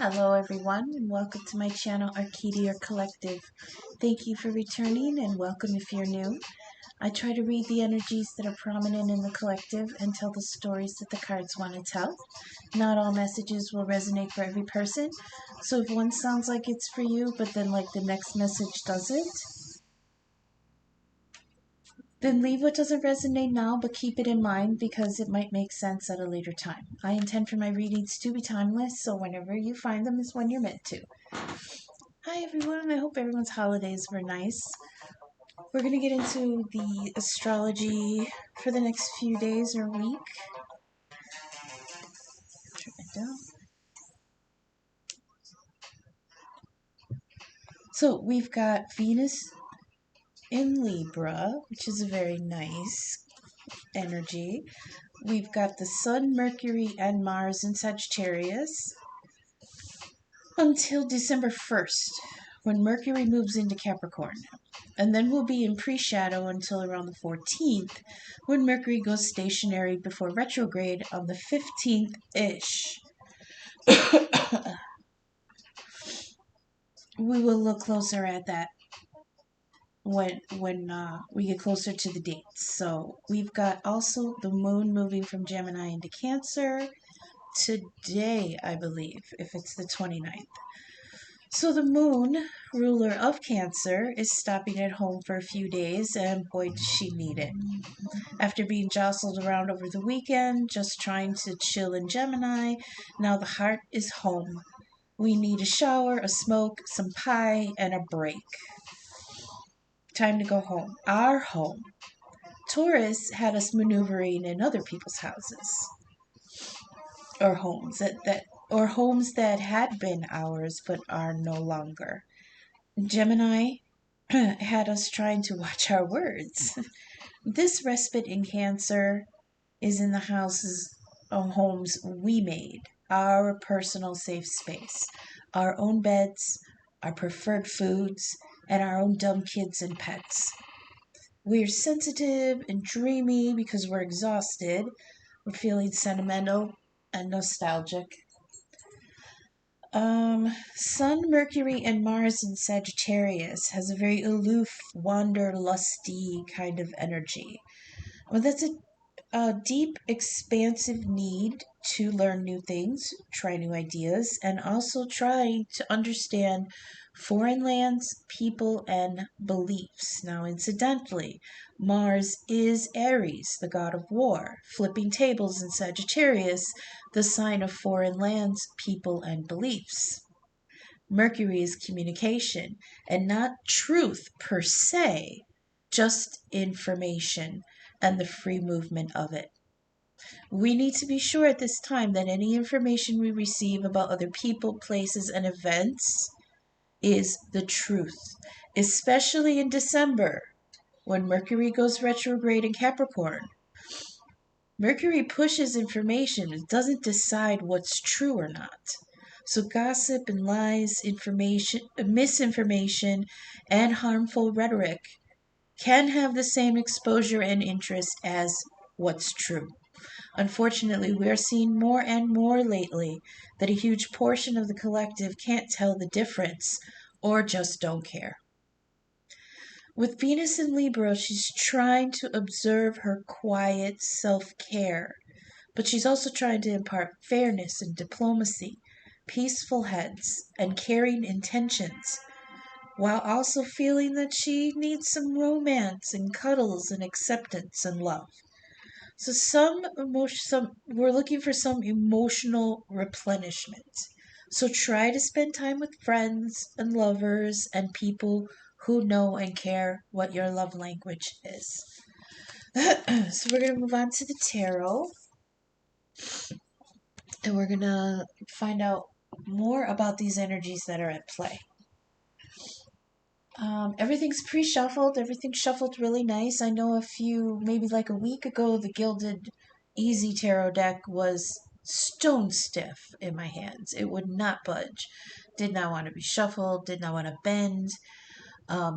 Hello everyone and welcome to my channel Arcadia Collective. Thank you for returning and welcome if you're new. I try to read the energies that are prominent in the collective and tell the stories that the cards want to tell. Not all messages will resonate for every person, so if one sounds like it's for you but then like the next message doesn't, then leave what doesn't resonate now, but keep it in mind because it might make sense at a later time. I intend for my readings to be timeless, so whenever you find them is when you're meant to. Hi everyone, I hope everyone's holidays were nice. We're going to get into the astrology for the next few days or week. Turn it down. So we've got Venus in Libra, which is a very nice energy. We've got the Sun, Mercury, and Mars in Sagittarius until December 1st, when Mercury moves into Capricorn. And then we'll be in pre-shadow until around the 14th, when Mercury goes stationary before retrograde on the 15th-ish. We will look closer at that when we get closer to the dates. So we've got also the moon moving from Gemini into Cancer today, I believe, if it's the 29th. So the moon, ruler of Cancer, is stopping at home for a few days, and boy, does she need it. After being jostled around over the weekend, just trying to chill in Gemini, now the heart is home. We need a shower, a smoke, some pie, and a break. Time to go home. Our home. Taurus had us maneuvering in other people's houses or homes that had been ours but are no longer. Gemini had us trying to watch our words. This respite in Cancer is in the houses of homes we made, our personal safe space, our own beds, our preferred foods, and our own dumb kids and pets. We're sensitive and dreamy because we're exhausted. We're feeling sentimental and nostalgic. Sun, Mercury, and Mars in Sagittarius has a very aloof, wanderlusty kind of energy. Well, that's a deep, expansive need to learn new things, try new ideas, and also try to understand foreign lands, people, and beliefs. Now, incidentally, Mars is Aries, the god of war, flipping tables in Sagittarius, the sign of foreign lands, people, and beliefs. Mercury is communication, and not truth per se, just information and the free movement of it. We need to be sure at this time that any information we receive about other people, places, and events is the truth, especially in December when Mercury goes retrograde in Capricorn. Mercury pushes information, it doesn't decide what's true or not. So gossip and lies, misinformation, and harmful rhetoric can have the same exposure and interest as what's true. Unfortunately, we are seeing more and more lately that a huge portion of the collective can't tell the difference or just don't care. With Venus in Libra, she's trying to observe her quiet self-care, but she's also trying to impart fairness and diplomacy, peaceful heads, and caring intentions, while also feeling that she needs some romance and cuddles and acceptance and love. So we're looking for some emotional replenishment. So try to spend time with friends and lovers and people who know and care what your love language is. So we're going to move on to the tarot. And we're going to find out more about these energies that are at play. Everything's pre-shuffled. Everything's shuffled really nice. I know maybe like a week ago, the Gilded Easy Tarot deck was stone stiff in my hands. It would not budge. Did not want to be shuffled. Did not want to bend.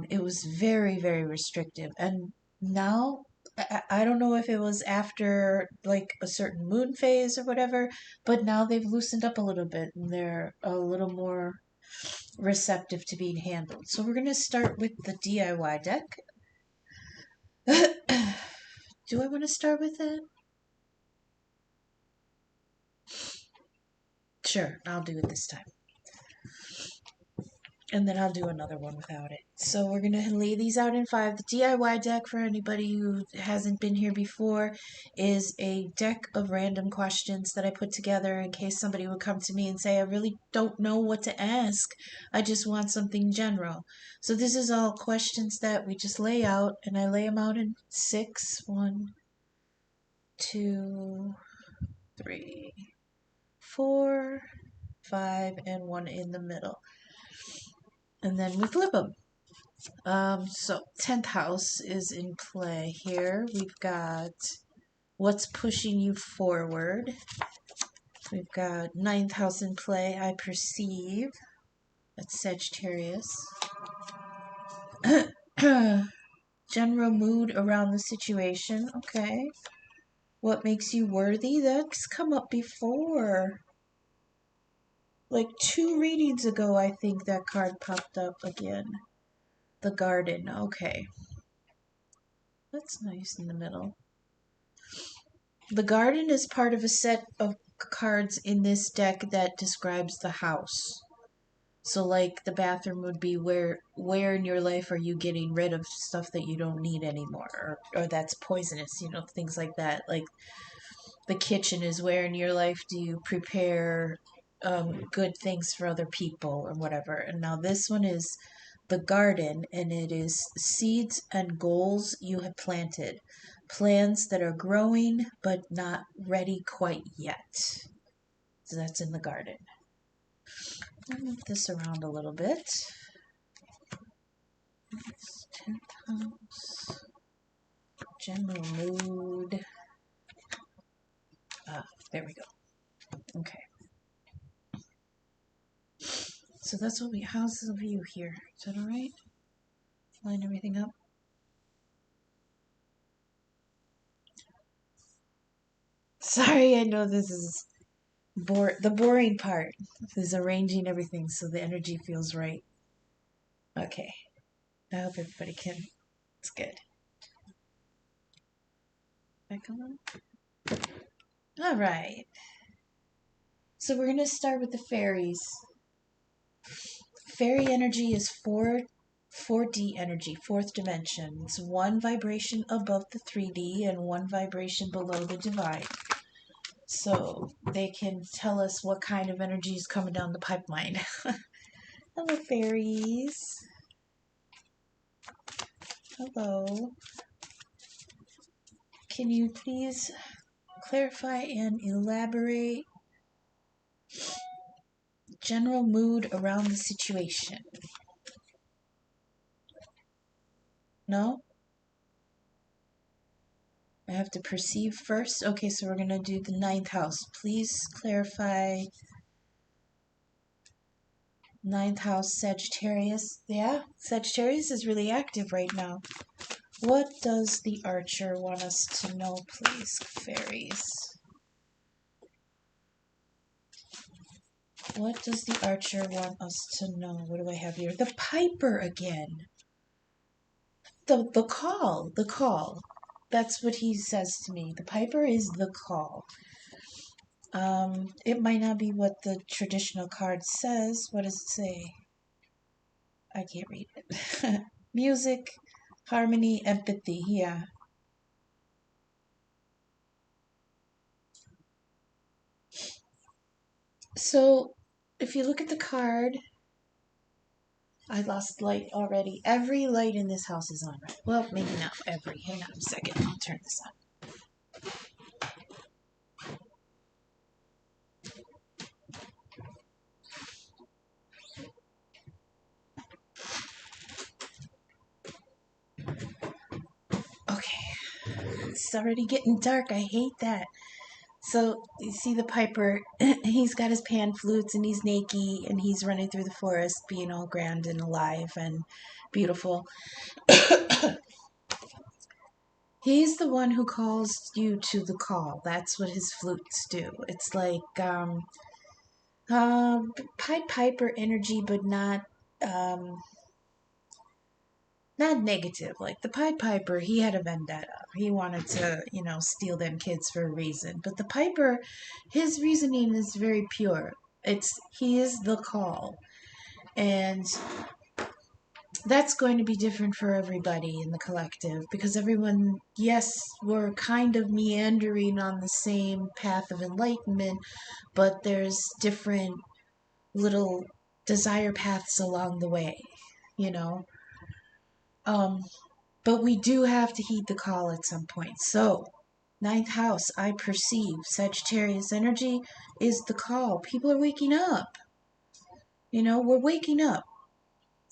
It was very, very restrictive. And now I don't know if it was after like a certain moon phase or whatever, but now they've loosened up a little bit and they're a little more receptive to being handled. So we're going to start with the DIY deck. Do I want to start with it? Sure, I'll do it this time. And then I'll do another one without it. So we're going to lay these out in 5. The DIY deck, for anybody who hasn't been here before, is a deck of random questions that I put together in case somebody would come to me and say, I really don't know what to ask. I just want something general. So this is all questions that we just lay out, and I lay them out in 6. 1, 2, 3, 4, 5, and 1 in the middle. And then we flip them. So 10th house is in play here. We've got what's pushing you forward. We've got 9th house in play, I perceive. That's Sagittarius. General mood around the situation. Okay. What makes you worthy? That's come up before. Like 2 readings ago, I think that card popped up again. The garden. Okay. That's nice in the middle. The garden is part of a set of cards in this deck that describes the house. So like the bathroom would be where in your life are you getting rid of stuff that you don't need anymore, or that's poisonous, things like that. Like the kitchen is where in your life do you prepare good things for other people or whatever. And now this one is the garden, and it is seeds and goals you have planted. Plans that are growing but not ready quite yet. So that's in the garden. I'll move this around a little bit. 10th house. General mood. There we go. Okay. So that's what how's the view here? Is that alright? Line everything up. Sorry, I know this is the boring part is arranging everything so the energy feels right. Okay. I hope everybody can. It's good. Back on. Alright. So we're going to start with the fairies. Fairy energy is 4D energy, 4th dimension. It's 1 vibration above the 3D and 1 vibration below the divine. So they can tell us what kind of energy is coming down the pipeline. Hello, fairies. Hello. Can you please clarify and elaborate general mood around the situation? No? I have to perceive first? Okay, so we're going to do the 9th house. Please clarify 9th house Sagittarius. Yeah, Sagittarius is really active right now. What does the archer want us to know, please, fairies? What does the archer want us to know? What do I have here? The piper again. The call. The call. That's what he says to me. The piper is the call. It might not be what the traditional card says. What does it say? I can't read it. Music, harmony, empathy. Yeah. So, if you look at the card, I lost light already. Every light in this house is on, right? Well, maybe not every. Hang on a second. I'll turn this on. Okay. It's already getting dark. I hate that. So, you see the piper, he's got his pan flutes and he's naked and he's running through the forest being all grand and alive and beautiful. He's the one who calls you to the call. That's what his flutes do. It's like uh, Pied Piper energy, but um, not negative. Like the Pied Piper, he had a vendetta. He wanted to, steal them kids for a reason. But the Piper, his reasoning is very pure. He is the call, and that's going to be different for everybody in the collective because everyone, yes, we're kind of meandering on the same path of enlightenment, but there's different little desire paths along the way, you know. Um, but we do have to heed the call at some point. So, ninth house, I perceive Sagittarius energy is the call. People are waking up. We're waking up.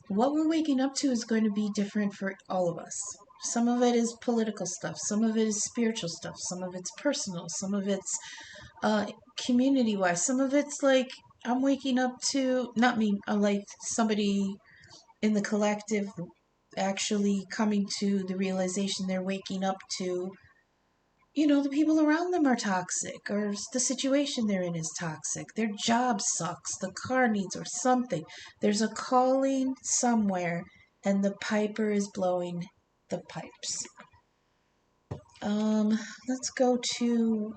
What we're waking up to is going to be different for all of us. Some of it is political stuff, some of it is spiritual stuff, some of it's personal, some of it's uh, community wise, some of it's like I'm waking up to, not me, like somebody in the collective actually coming to the realization they're waking up to, the people around them are toxic, or the situation they're in is toxic. Their job sucks, the car needs, or something. There's a calling somewhere, and the piper is blowing the pipes. Let's go to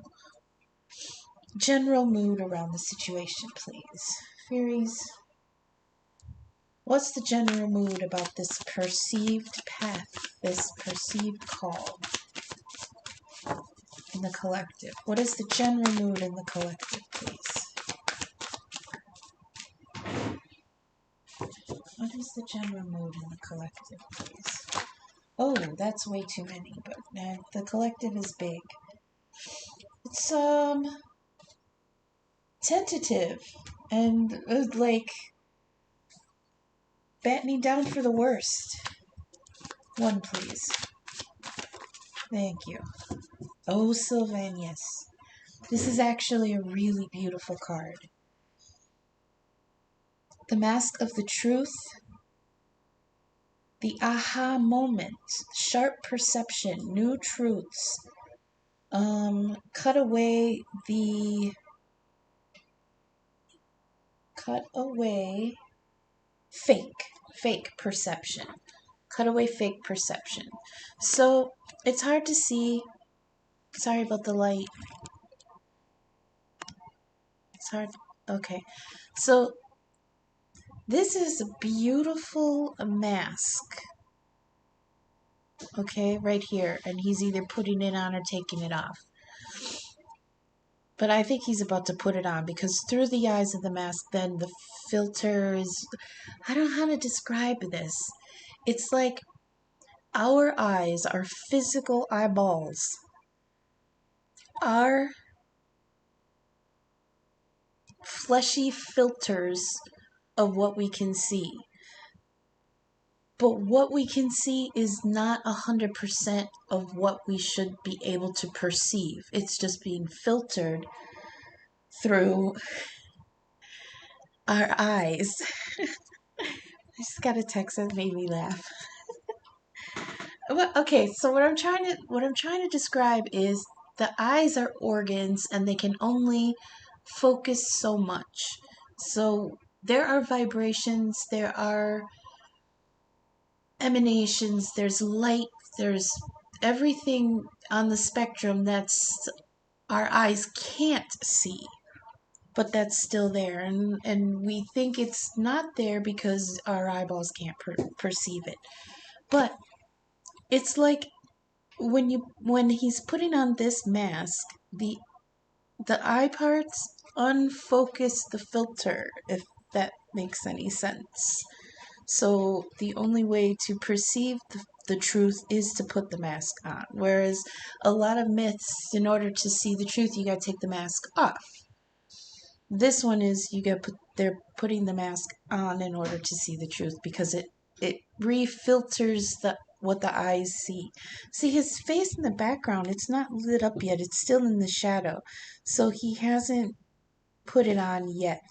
general mood around the situation, please. Fairies, what's the general mood about this perceived path, this perceived call in the collective? What is the general mood in the collective, please? What is the general mood in the collective, please? Oh, that's way too many, but the collective is big. It's tentative and like battening down for the worst. One, please. Thank you. Oh, Sylvanus. This is actually a really beautiful card. The Mask of the Truth, the aha moment, sharp perception, new truths. Cut away fake perception. Cut away fake perception. So it's hard to see. Sorry about the light. It's hard. Okay. So this is a beautiful mask. Okay, right here. And he's either putting it on or taking it off. But I think he's about to put it on because through the eyes of the mask, then the filter is. I don't know how to describe this. It's like our eyes, our physical eyeballs, are fleshy filters of what we can see. But what we can see is not 100% of what we should be able to perceive. It's just being filtered through our eyes. I just got a text that made me laugh. Okay, so what I'm trying to describe is the eyes are organs and they can only focus so much. So there are vibrations, there are emanations, there's light, there's everything on the spectrum that's our eyes can't see, but that's still there, and we think it's not there because our eyeballs can't perceive it. But it's like when he's putting on this mask, the eye parts unfocus the filter, if that makes any sense. So the only way to perceive the truth is to put the mask on. Whereas a lot of myths, in order to see the truth, you gotta take the mask off. This one is they're putting the mask on in order to see the truth because it refilters what the eyes see. See his face in the background, it's not lit up yet, it's still in the shadow. So he hasn't put it on yet.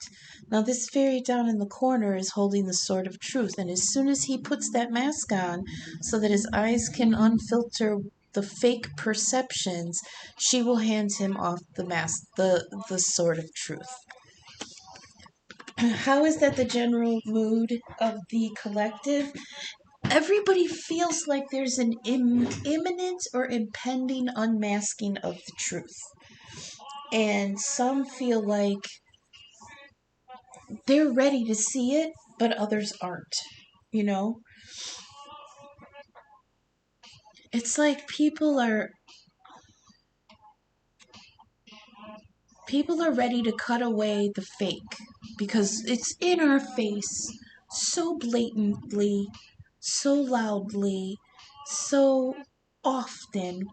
Now this fairy down in the corner is holding the sword of truth, and as soon as he puts that mask on so that his eyes can unfilter the fake perceptions, she will hand him off the mask, the sword of truth. How is that the general mood of the collective? Everybody feels like there's an imminent or impending unmasking of the truth. And some feel like they're ready to see it, but others aren't. You know? It's like people are ready to cut away the fake because it's in our face so blatantly, so loudly, so often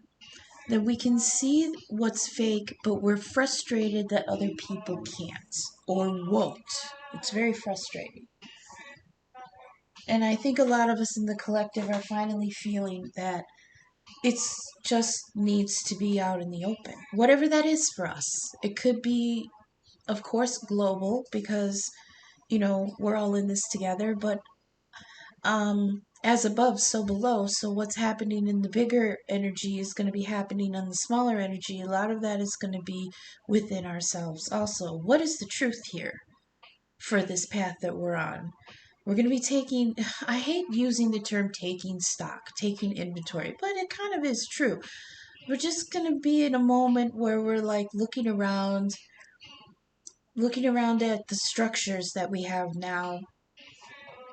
that we can see what's fake, but we're frustrated that other people can't or won't. It's very frustrating. And I think a lot of us in the collective are finally feeling that it's just needs to be out in the open. Whatever that is for us. It could be, of course, global because, we're all in this together, but as above, so below. So what's happening in the bigger energy is going to be happening on the smaller energy. A lot of that is going to be within ourselves also. What is the truth here for this path that we're on? We're going to be taking, I hate using the term taking stock, taking inventory, but it kind of is true. We're just going to be in a moment where we're like looking around at the structures that we have now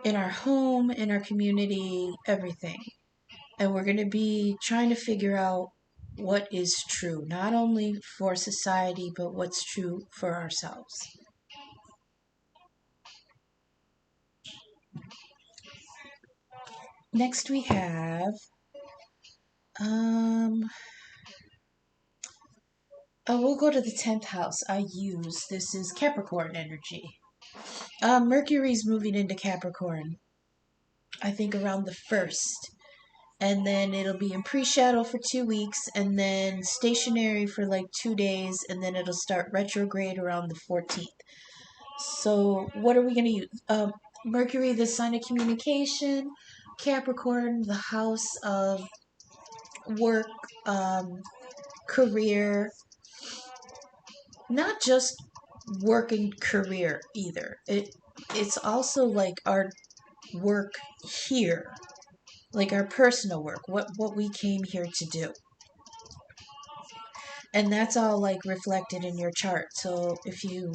in our home, in our community, everything. And we're going to be trying to figure out what is true, not only for society, but what's true for ourselves. Next we have we'll go to the 10th house I use. This is Capricorn energy. Mercury's moving into Capricorn, I think around the 1st. And then it'll be in pre-shadow for 2 weeks, and then stationary for like 2 days, and then it'll start retrograde around the 14th. So what are we going to use? Mercury, the sign of communication. Capricorn, the house of work, career. Not just work and career either. It's also like our work here, like our personal work, what we came here to do. And that's all like reflected in your chart. So if you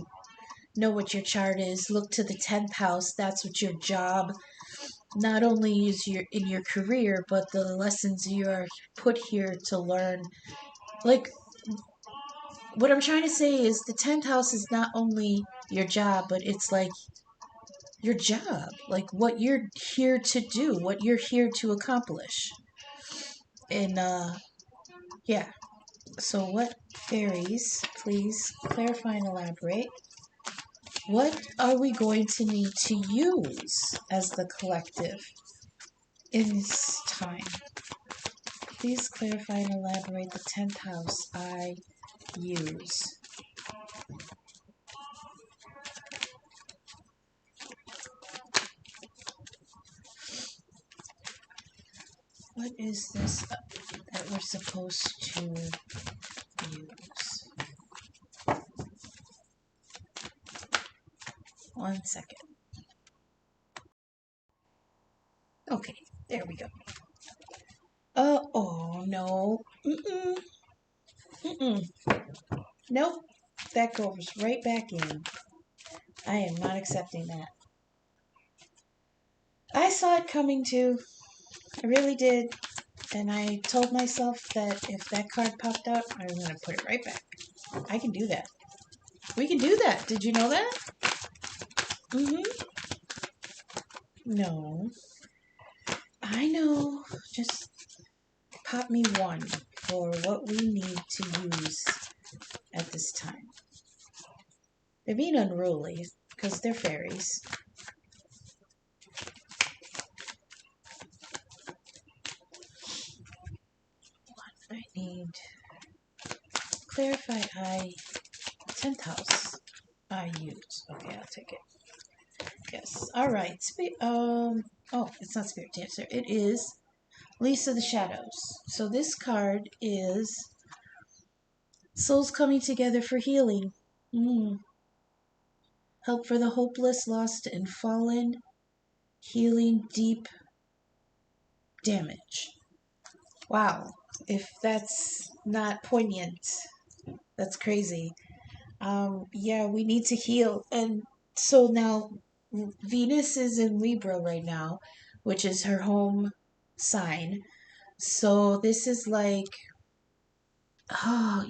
know what your chart is, look to the 10th house. That's what your job not only is in your career, but the lessons you are put here to learn. Like, what I'm trying to say is the 10th house is not only your job, but it's like your job, like what you're here to do, what you're here to accomplish. And yeah. So what fairies, please clarify and elaborate. What are we going to need to use as the collective in this time? Please clarify and elaborate the 10th house I use. What is this that we're supposed to use? 1 second. Okay, there we go. Oh no. Mm-mm. Nope. That goes right back in. I am not accepting that. I saw it coming too. I really did. And I told myself that if that card popped up, I was going to put it right back. I can do that. We can do that. Did you know that? No. I know. Just pop me one for what we need to use at this time. They're being unruly because they're fairies. What I need. Clarify 10th house I use. Okay, I'll take it. Yes. All right. Oh, it's not spirit dancer. It is Least of the Shadows. So this card is souls coming together for healing. Mm. Help for the hopeless, lost, and fallen. Healing deep damage. Wow. If that's not poignant, that's crazy. Yeah, we need to heal. And so now Venus is in Libra right now, which is her home sign. So this is like, oh,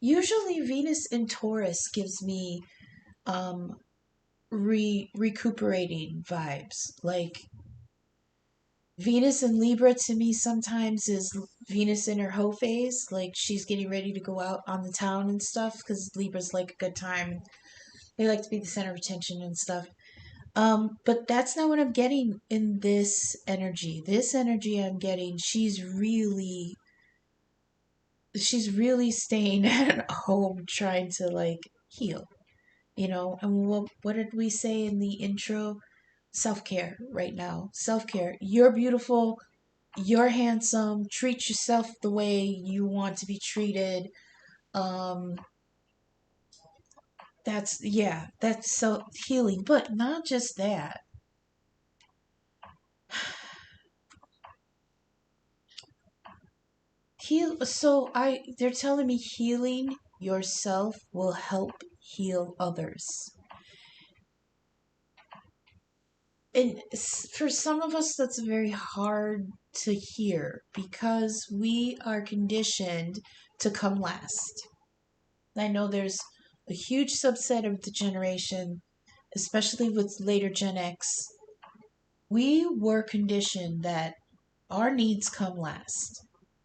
usually Venus in Taurus gives me um recuperating vibes. Like Venus in Libra to me sometimes is Venus in her hoe phase, like she's getting ready to go out on the town and stuff because Libra's like a good time. They like to be the center of attention and stuff. But that's not what I'm getting in this energy. This energy I'm getting, she's really staying at home trying to like heal, And what did we say in the intro? Self-care right now. Self-care. You're beautiful, you're handsome, treat yourself the way you want to be treated. Um that's so healing, but not just that. They're telling me healing yourself will help heal others. And for some of us that's very hard to hear because we are conditioned to come last. I know there's a huge subset of the generation, especially with later Gen X, we were conditioned that our needs come last.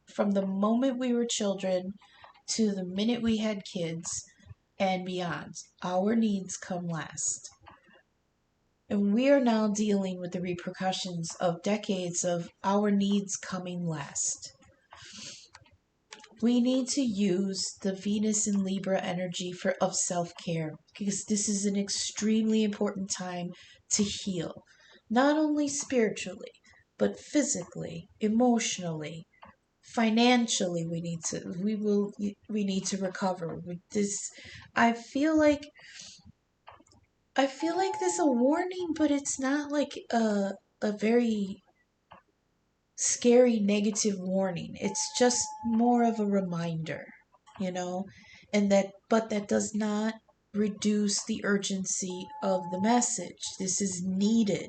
From the moment we were children to the minute we had kids and beyond, our needs come last. And we are now dealing with the repercussions of decades of our needs coming last. We need to use the Venus and Libra energy of self-care because this is an extremely important time to heal, not only spiritually, but physically, emotionally, financially. We need to recover. I feel like I feel like this a warning, but it's not like a very scary negative warning. It's just more of a reminder, you know, but that does not reduce the urgency of the message. This is needed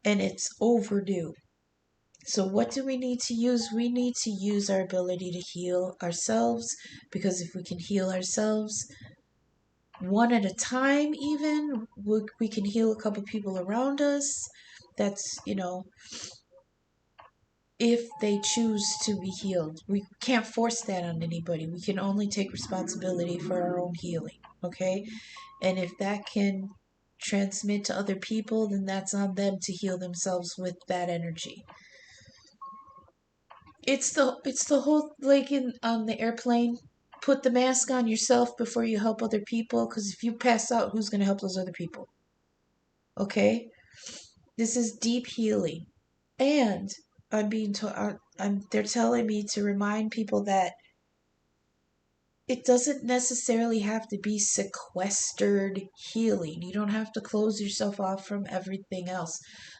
and it's overdue. So what do we need to use? We need to use our ability to heal ourselves, because if we can heal ourselves one at a time, even we can heal a couple people around us. That's, if they choose to be healed. We can't force that on anybody. We can only take responsibility for our own healing, okay? And if that can transmit to other people, then that's on them to heal themselves with that energy. It's the whole, like in on the airplane, put the mask on yourself before you help other people, because if you pass out, who's going to help those other people? Okay? This is deep healing. And they're telling me to remind people that it doesn't necessarily have to be sequestered healing. You don't have to close yourself off from everything else.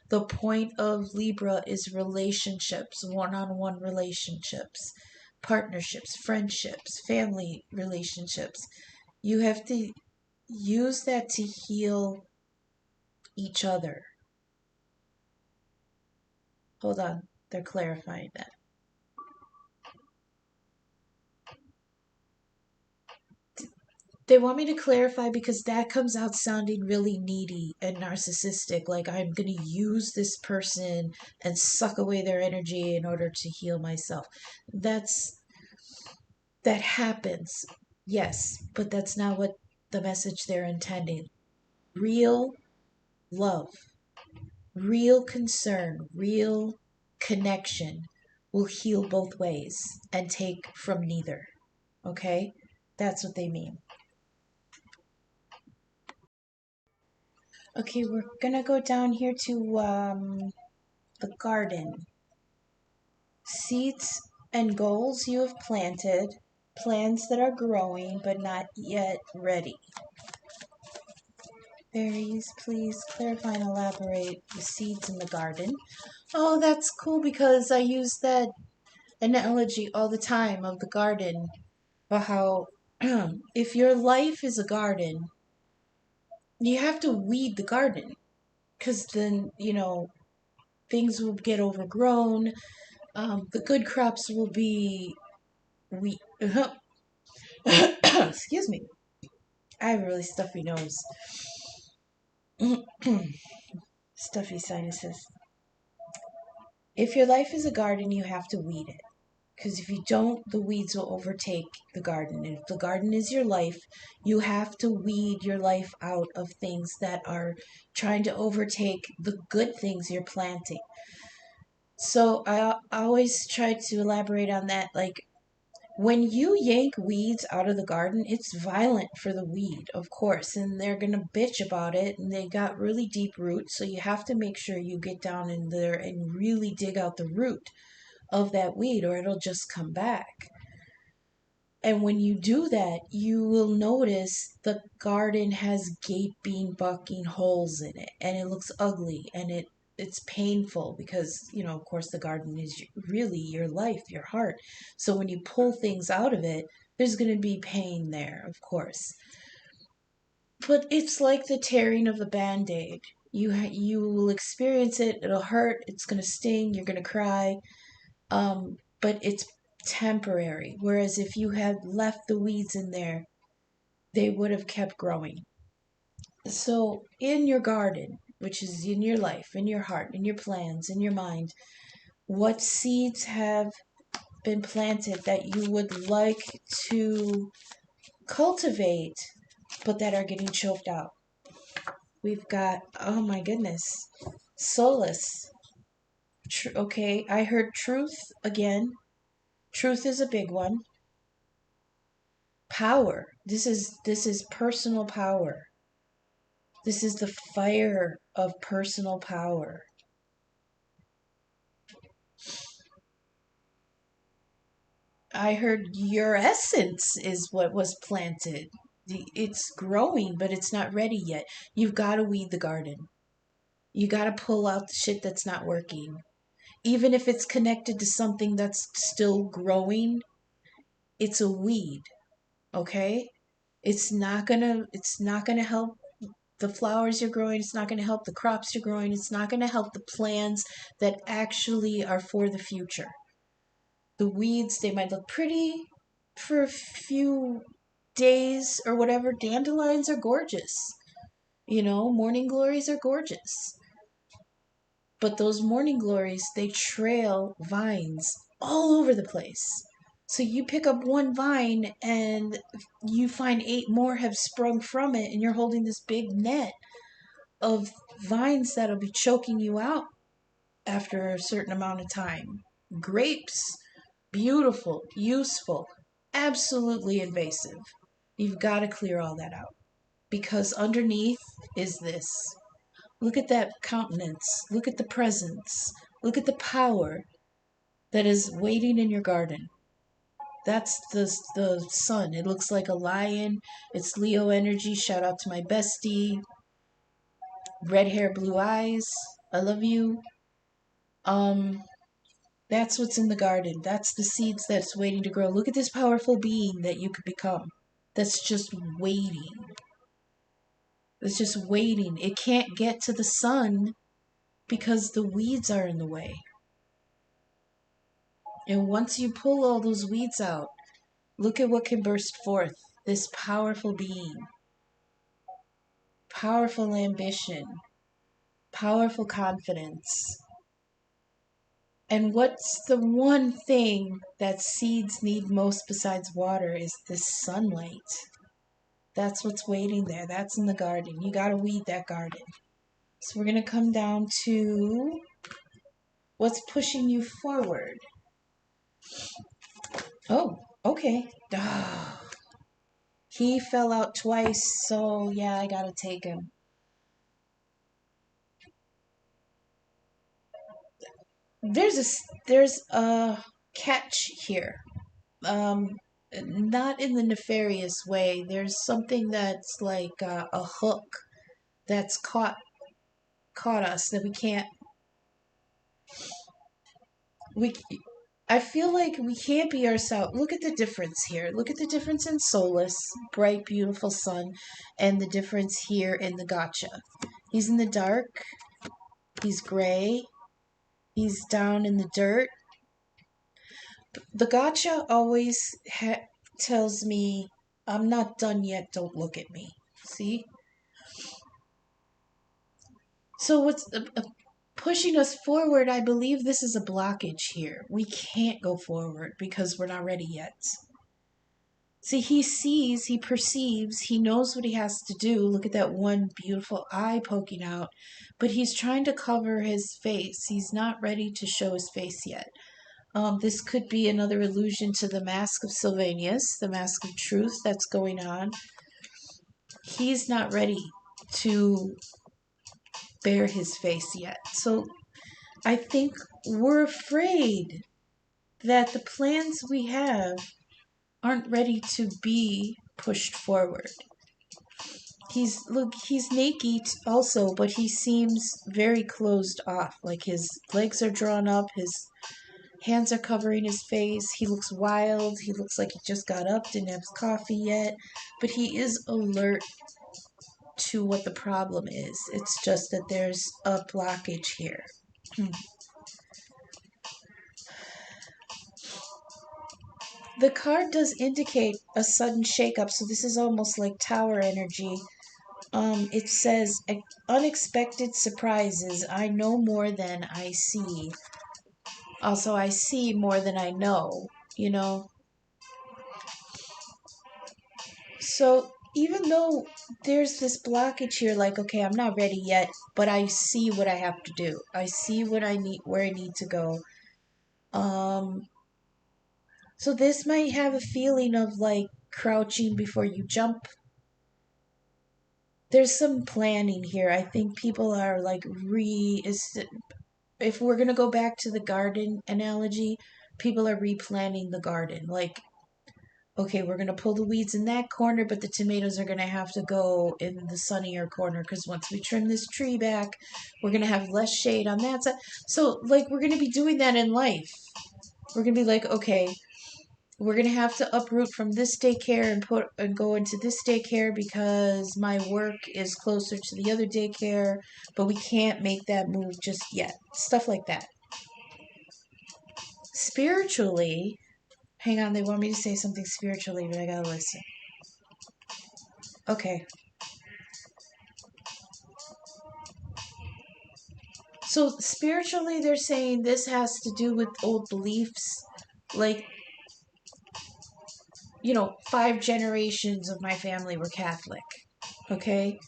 The point of Libra is relationships, one-on-one relationships, partnerships, friendships, family relationships. You have to use that to heal each other. Hold on, they're clarifying that. They want me to clarify because that comes out sounding really needy and narcissistic. Like I'm going to use this person and suck away their energy in order to heal myself. That happens. Yes, but that's not what the message they're intending. Real love, real concern, real connection will heal both ways and take from neither. Okay? That's what they mean. Okay, we're gonna go down here to the garden. seeds and goals you have planted, plans that are growing but not yet ready. Fairies, please clarify and elaborate the seeds in the garden. Oh, that's cool because I use that analogy all the time of the garden, about how if your life is a garden, you have to weed the garden because then, things will get overgrown. The good crops will be we. Excuse me. I have a really stuffy nose. Stuffy sinuses. If your life is a garden, you have to weed it. Because if you don't, the weeds will overtake the garden. And if the garden is your life, you have to weed your life out of things that are trying to overtake the good things you're planting. So I always try to elaborate on that. Like, when you yank weeds out of the garden, it's violent for the weed, of course, and they're going to bitch about it, and they got really deep roots, so you have to make sure you get down in there and really dig out the root of that weed, or it'll just come back. And when you do that, you will notice the garden has gaping, bucking holes in it, and it looks ugly, and it's painful because, of course, the garden is really your life, your heart. So when you pull things out of it, there's going to be pain there, of course. But it's like the tearing of a band-aid. You will experience it. It'll hurt. It's going to sting. You're going to cry. But it's temporary. Whereas if you had left the weeds in there, they would have kept growing. So in your garden, which is in your life, in your heart, in your plans, in your mind, what seeds have been planted that you would like to cultivate, but that are getting choked out? We've got, oh my goodness, solace. Okay, I heard truth again. Truth is a big one. Power. This is personal power. This is the fire of personal power. I heard your essence is what was planted. It's growing, but it's not ready yet. You've got to weed the garden. You got to pull out the shit that's not working. Even if it's connected to something that's still growing, it's a weed, okay? It's not going to help the flowers you're growing. It's not going to help the crops you're growing. It's not going to help the plans that actually are for the future. The weeds, they might look pretty for a few days or whatever. Dandelions are gorgeous. Morning glories are gorgeous. But those morning glories, they trail vines all over the place. So you pick up one vine and you find 8 more have sprung from it, and you're holding this big net of vines that'll be choking you out after a certain amount of time. Grapes, beautiful, useful, absolutely invasive. You've got to clear all that out because underneath is this. Look at that countenance. Look at the presence. Look at the power that is waiting in your garden. That's the sun. It looks like a lion. It's Leo energy. Shout out to my bestie. Red hair, blue eyes. I love you. Um, that's what's in the garden. That's the seeds that's waiting to grow. Look at this powerful being that you could become. That's just waiting. It's just waiting. It can't get to the sun because the weeds are in the way. And once you pull all those weeds out, look at what can burst forth. This powerful being, powerful ambition, powerful confidence. And what's the one thing that seeds need most besides water is this sunlight. That's what's waiting there. That's in the garden. You got to weed that garden. So we're going to come down to what's pushing you forward. Oh, okay. He fell out twice, so yeah, I got to take him. there's a catch here. Um, Not in the nefarious way. There's something that's like a hook that's caught us that we I feel like we can't be ourselves. Look at the difference here. Look at the difference in Solus, bright, beautiful sun, and the difference here in the gotcha. He's in the dark. He's gray. He's down in the dirt. The gotcha always tells me, I'm not done yet, don't look at me. See? So what's pushing us forward, I believe this is a blockage here. We can't go forward because we're not ready yet. See, he sees, he perceives, he knows what he has to do. Look at that one beautiful eye poking out. But he's trying to cover his face. He's not ready to show his face yet. This could be another allusion to the Mask of Sylvanus, the Mask of Truth that's going on. He's not ready to bare his face yet. So I think we're afraid that the plans we have aren't ready to be pushed forward. He's naked also, but he seems very closed off. Like his legs are drawn up, his hands are covering his face. He looks wild. He looks like he just got up, didn't have his coffee yet. But he is alert to what the problem is. It's just that there's a blockage here. The card does indicate a sudden shakeup, so this is almost like tower energy. It says, unexpected surprises. I know more than I see. Also, I see more than I know, you know? So, even though there's this blockage here, like, okay, I'm not ready yet, but I see what I have to do. I see what I need, where I need to go. So this might have a feeling of like crouching before you jump. There's some planning here. I think people are like if we're going to go back to the garden analogy, people are replanting the garden. Like, okay, we're going to pull the weeds in that corner, but the tomatoes are going to have to go in the sunnier corner because once we trim this tree back, we're going to have less shade on that side. So, like, we're going to be doing that in life. We're going to be like, okay, we're going to have to uproot from this daycare and go into this daycare because my work is closer to the other daycare, but we can't make that move just yet. Stuff like that. Spiritually, hang on, they want me to say something spiritually, but I gotta listen. Okay. So spiritually, they're saying this has to do with old beliefs, like, 5 generations of my family were Catholic. Okay?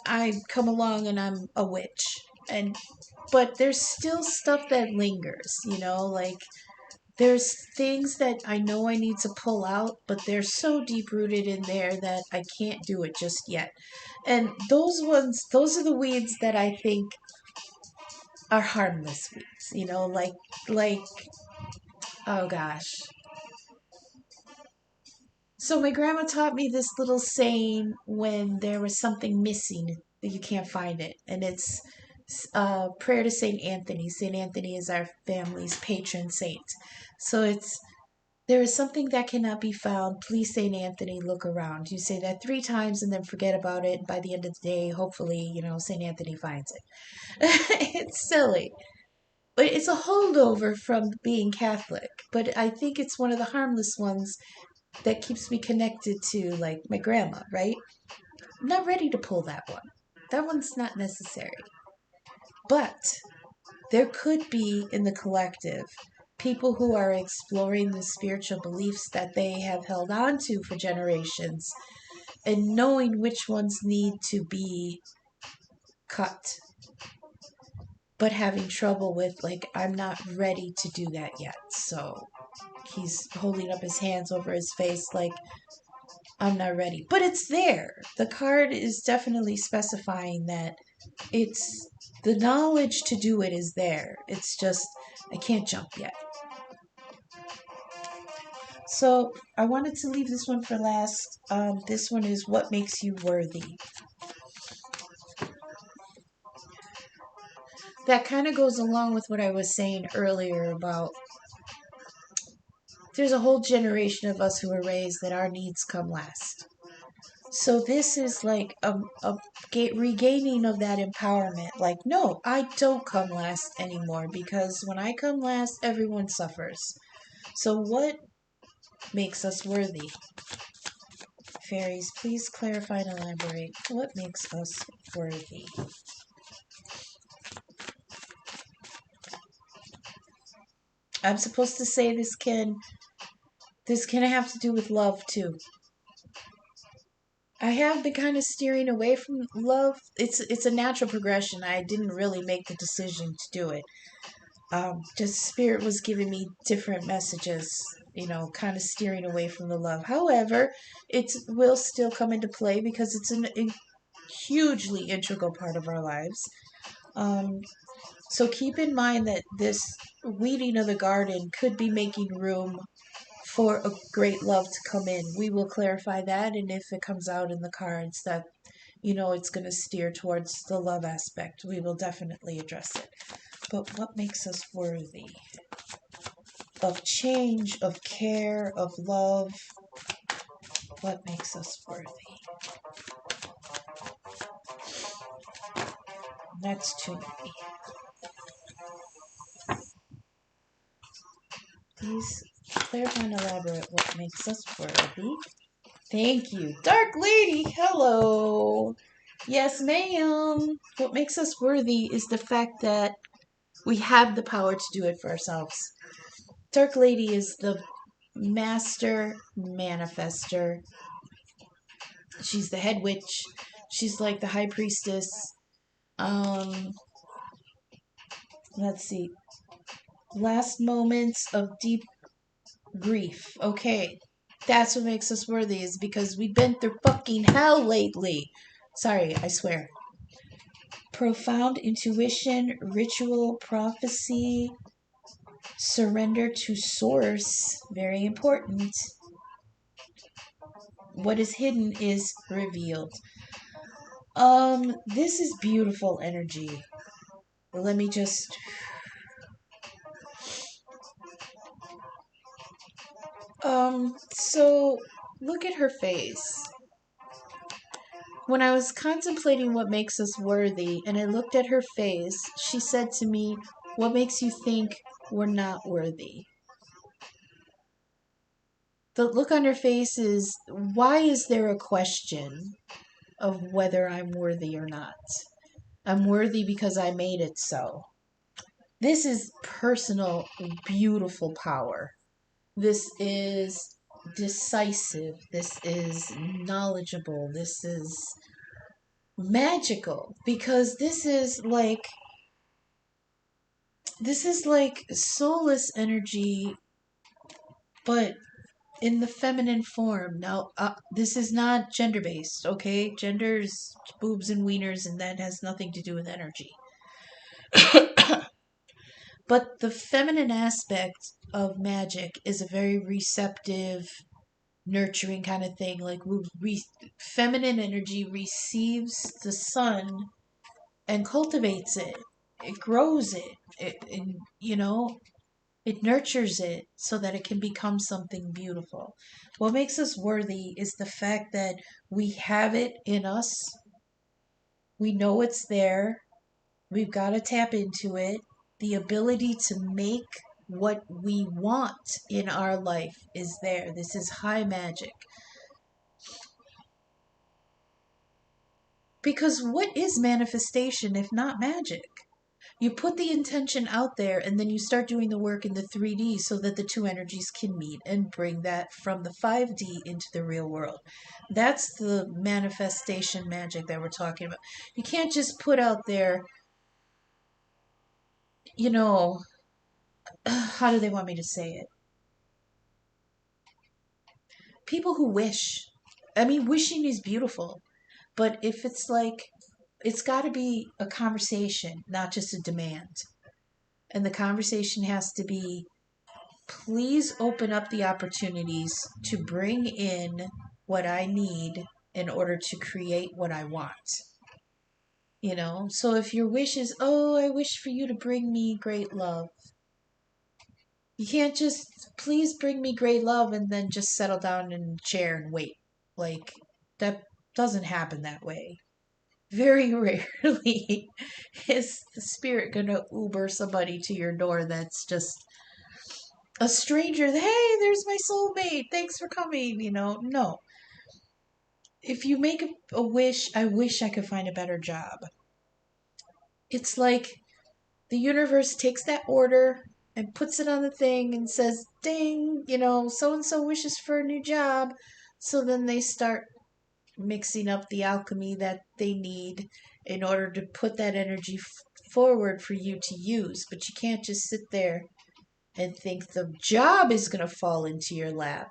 I come along and I'm a witch. But there's still stuff that lingers, like there's things that I know I need to pull out, but they're so deep rooted in there that I can't do it just yet. And those are the weeds that I think are harmless weeds, like oh gosh. So my grandma taught me this little saying when there was something missing that you can't find it, and it's prayer to Saint Anthony. Saint Anthony is our family's patron saint. So it's there is something that cannot be found. Please, Saint Anthony, look around. You say that 3 times and then forget about it. By the end of the day, hopefully, Saint Anthony finds it. It's silly. But it's a holdover from being Catholic. But I think it's one of the harmless ones that keeps me connected to, like, my grandma, right? I'm not ready to pull that one. That one's not necessary. But there could be in the collective people who are exploring the spiritual beliefs that they have held on to for generations and knowing which ones need to be cut, but having trouble with, like, I'm not ready to do that yet. So he's holding up his hands over his face like, I'm not ready. But it's there. The card is definitely specifying that it's the knowledge to do it is there. It's just I can't jump yet. So I wanted to leave this one for last. This one is what makes you worthy. That kind of goes along with what I was saying earlier about there's a whole generation of us who were raised that our needs come last. So this is like a regaining of that empowerment. Like, no, I don't come last anymore because when I come last, everyone suffers. So what makes us worthy? Fairies, please clarify and elaborate. What makes us worthy? I'm supposed to say this can have to do with love too. I have been kind of steering away from love. It's a natural progression. I didn't really make the decision to do it. Just spirit was giving me different messages, kind of steering away from the love. However, it will still come into play because it's a hugely integral part of our lives. Um, so keep in mind that this weeding of the garden could be making room for a great love to come in. We will clarify that, and if it comes out in the cards that it's going to steer towards the love aspect, we will definitely address it. But what makes us worthy of change, of care, of love? What makes us worthy? That's too many. Please clarify and elaborate what makes us worthy. Thank you. Dark Lady, hello. Yes, ma'am. What makes us worthy is the fact that we have the power to do it for ourselves. Dark Lady is the master manifester. She's the head witch. She's like the high priestess. Um, let's see. Last moments of deep grief. Okay. That's what makes us worthy, is because we've been through fucking hell lately. Sorry, I swear. Profound intuition, ritual, prophecy, surrender to source. Very important. What is hidden is revealed. This is beautiful energy. Let me just... So look at her face. When I was contemplating what makes us worthy, and I looked at her face, she said to me, "What makes you think we're not worthy?" The look on her face is, why is there a question of whether I'm worthy or not? I'm worthy because I made it so. This is personal, beautiful power. This is decisive. This is knowledgeable. This is magical, because this is like soulless energy, but in the feminine form. Now, this is not gender based, okay? Gender's boobs and wieners, and that has nothing to do with energy. But the feminine aspect of magic is a very receptive, nurturing kind of thing. Like, feminine energy receives the sun and cultivates it. It grows it. It nurtures it so that it can become something beautiful. What makes us worthy is the fact that we have it in us. We know it's there. We've got to tap into it. The ability to make what we want in our life is there. This is high magic. Because what is manifestation if not magic? You put the intention out there, and then you start doing the work in the 3D so that the two energies can meet and bring that from the 5D into the real world. That's the manifestation magic that we're talking about. You can't just put out there, how do they want me to say it? People who wish. I mean, wishing is beautiful, but if it's like, it's got to be a conversation, not just a demand. And the conversation has to be, please open up the opportunities to bring in what I need in order to create what I want. So if your wish is, oh, I wish for you to bring me great love, you can't just, please bring me great love and then just settle down in a chair and wait. Like, that doesn't happen that way. Very rarely is the spirit gonna Uber somebody to your door that's just a stranger. Hey, there's my soulmate. Thanks for coming. No. If you make a wish, I wish I could find a better job. It's like the universe takes that order and puts it on the thing and says, ding, so and so wishes for a new job. So then they start mixing up the alchemy that they need in order to put that energy forward for you to use. But you can't just sit there and think the job is going to fall into your lap,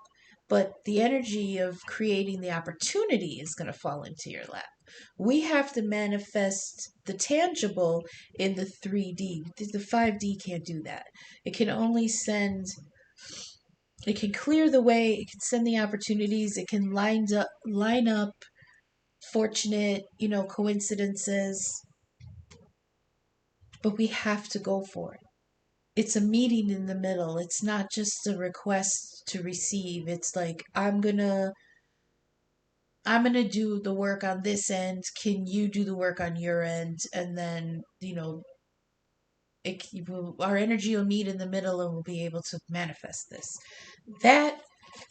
but the energy of creating the opportunity is going to fall into your lap. We have to manifest the tangible in the 3D. The 5D can't do that. It can only it can clear the way, it can send the opportunities, it can line up fortunate, coincidences, but we have to go for it. It's a meeting in the middle. It's not just a request to receive. It's like, I'm gonna do the work on this end. Can you do the work on your end? And then, our energy will meet in the middle and we'll be able to manifest this. That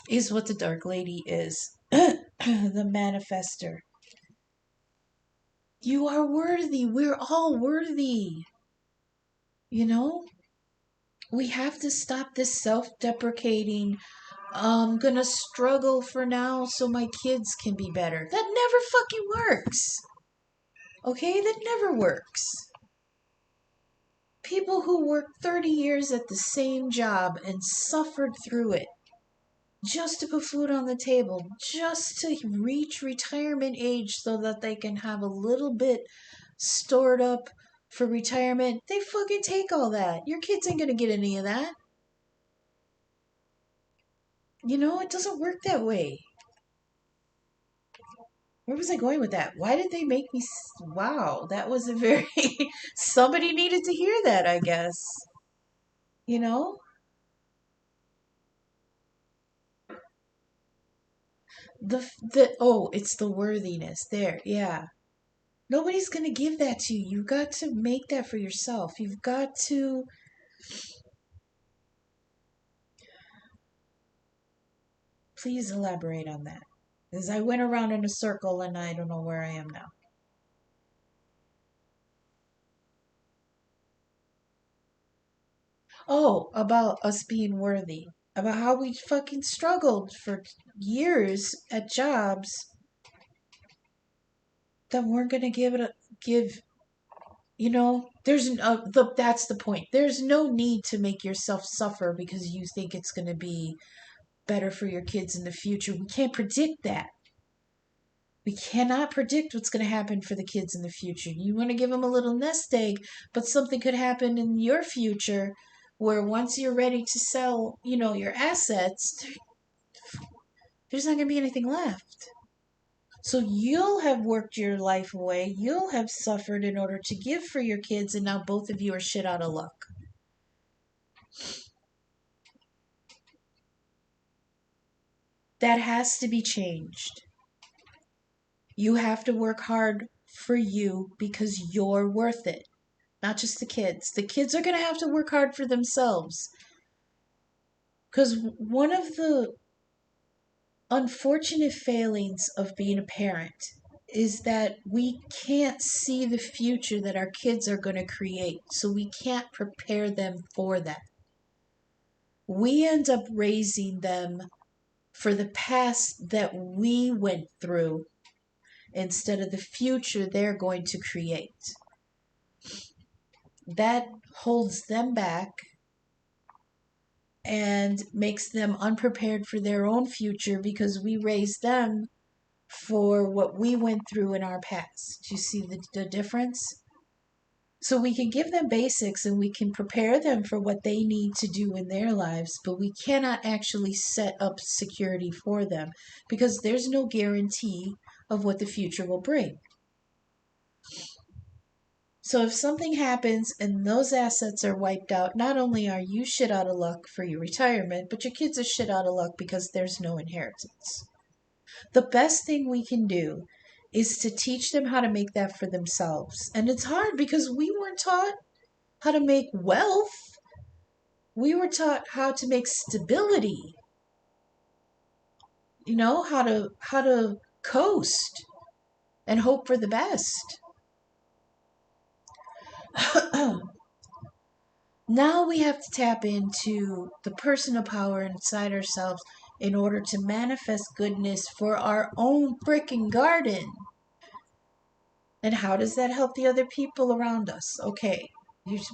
is what the Dark Lady is. The manifester. You are worthy. We're all worthy. We have to stop this self-deprecating, I'm gonna struggle for now so my kids can be better. That never fucking works. Okay? That never works. People who worked 30 years at the same job and suffered through it just to put food on the table, just to reach retirement age so that they can have a little bit stored up for retirement, they fucking take all that. Your kids ain't gonna get any of that. It doesn't work that way. Where was I going with that? Why did they make me? Wow, that was a very. Somebody needed to hear that, I guess. You know? It's the worthiness. There, yeah. Nobody's going to give that to you. You've got to make that for yourself. You've got to. Please elaborate on that. Because I went around in a circle and I don't know where I am now. Oh, about us being worthy. About how we fucking struggled for years at jobs that weren't going to give, that's the point. There's no need to make yourself suffer because you think it's going to be better for your kids in the future. We can't predict that. We cannot predict what's going to happen for the kids in the future. You want to give them a little nest egg, but something could happen in your future where once you're ready to sell, your assets, there's not going to be anything left. So you'll have worked your life away. You'll have suffered in order to give for your kids, and now both of you are shit out of luck. That has to be changed. You have to work hard for you because you're worth it. Not just the kids. The kids are going to have to work hard for themselves. Because one of the unfortunate failings of being a parent is that we can't see the future that our kids are going to create. So we can't prepare them for that. We end up raising them for the past that we went through instead of the future they're going to create. That holds them back and makes them unprepared for their own future because we raised them for what we went through in our past. Do you see the difference? So we can give them basics and we can prepare them for what they need to do in their lives, but we cannot actually set up security for them because there's no guarantee of what the future will bring. So if something happens and those assets are wiped out, not only are you shit out of luck for your retirement, but your kids are shit out of luck because there's no inheritance. The best thing we can do is to teach them how to make that for themselves. And it's hard because we weren't taught how to make wealth. We were taught how to make stability. You know, how to coast and hope for the best. Now we have to tap into the personal power inside ourselves in order to manifest goodness for our own freaking garden. And how does that help the other people around us? Okay,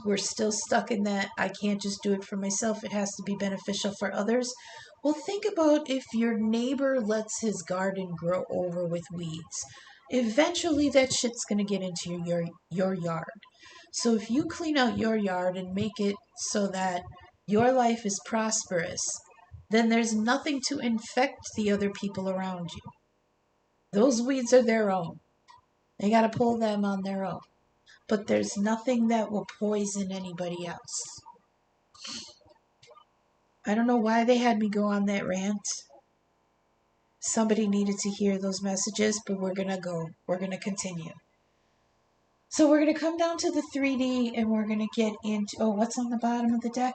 we're still stuck in that I can't just do it for myself, it has to be beneficial for others. Well, think about if your neighbor lets his garden grow over with weeds. Eventually, that shit's going to get into your yard. So if you clean out your yard and make it so that your life is prosperous, then there's nothing to infect the other people around you. Those weeds are their own. They got to pull them on their own. But there's nothing that will poison anybody else. I don't know why they had me go on that rant. Somebody needed to hear those messages, but we're going to go. We're going to continue. So we're going to come down to the 3D and we're going to get into... Oh, what's on the bottom of the deck?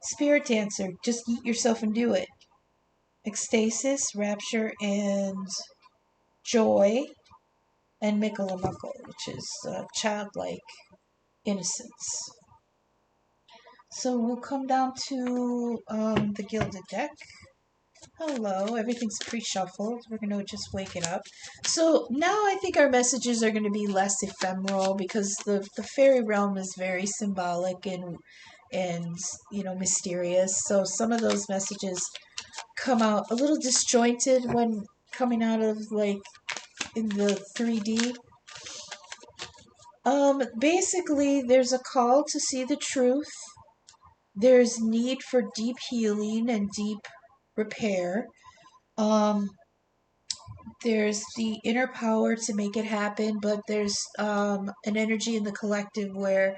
Spirit Dancer. Just eat yourself and do it. Ecstasis, Rapture, and Joy. And Mickle-a-Muckle, which is childlike innocence. So we'll come down to the Gilded deck. Hello, everything's pre-shuffled. We're going to just wake it up. So now I think our messages are going to be less ephemeral because the fairy realm is very symbolic and mysterious. So some of those messages come out a little disjointed when coming out of in the 3D. Basically, there's a call to see the truth. There's need for deep healing and deep repair. There's the inner power to make it happen, but there's an energy in the collective where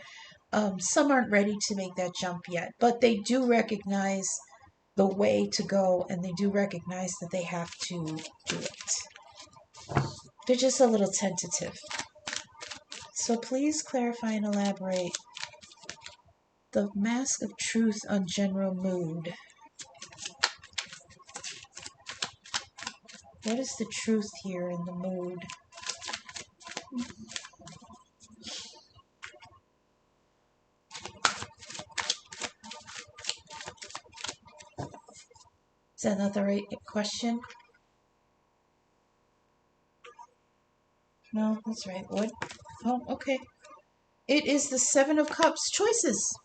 some aren't ready to make that jump yet, but they do recognize the way to go and they do recognize that they have to do it. They're just a little tentative. So please clarify and elaborate the mask of truth on general mood. What is the truth here in the mood? Is that not the right question? No, that's right. What? Oh, okay. It is the Seven of Cups. Choices.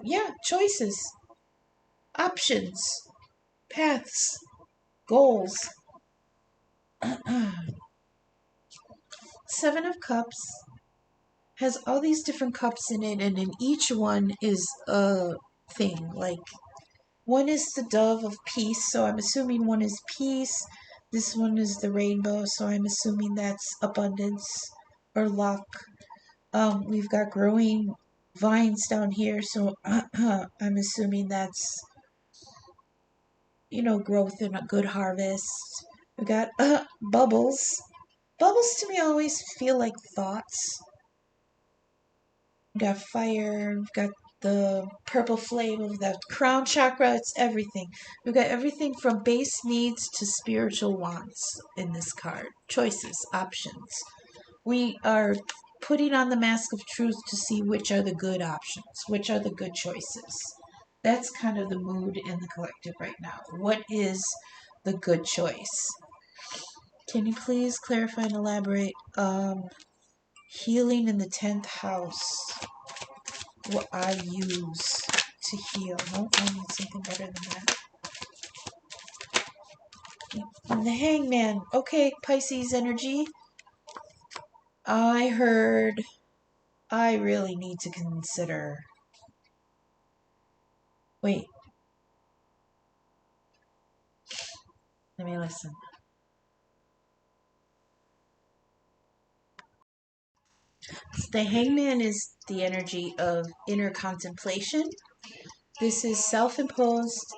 Yeah, choices. Options. Paths. Goals. Seven of Cups has all these different cups in it, and in each one is a thing. Like, one is the dove of peace, so I'm assuming one is peace. This one is the rainbow, so I'm assuming that's abundance or luck. We've got growing vines down here, so I'm assuming that's, growth and a good harvest. We've got bubbles. Bubbles to me always feel like thoughts. We've got fire, we've got the purple flame of the crown chakra, it's everything. We've got everything from base needs to spiritual wants in this card. Choices, options. We are putting on the mask of truth to see which are the good options, which are the good choices. That's kind of the mood in the collective right now. What is the good choice? Can you please clarify and elaborate? Healing in the 10th house. What I use to heal. No, I need something better than that. And the Hangman. Okay, Pisces energy. I heard I really need to consider. Wait, let me listen. The hangman is the energy of inner contemplation. This is self-imposed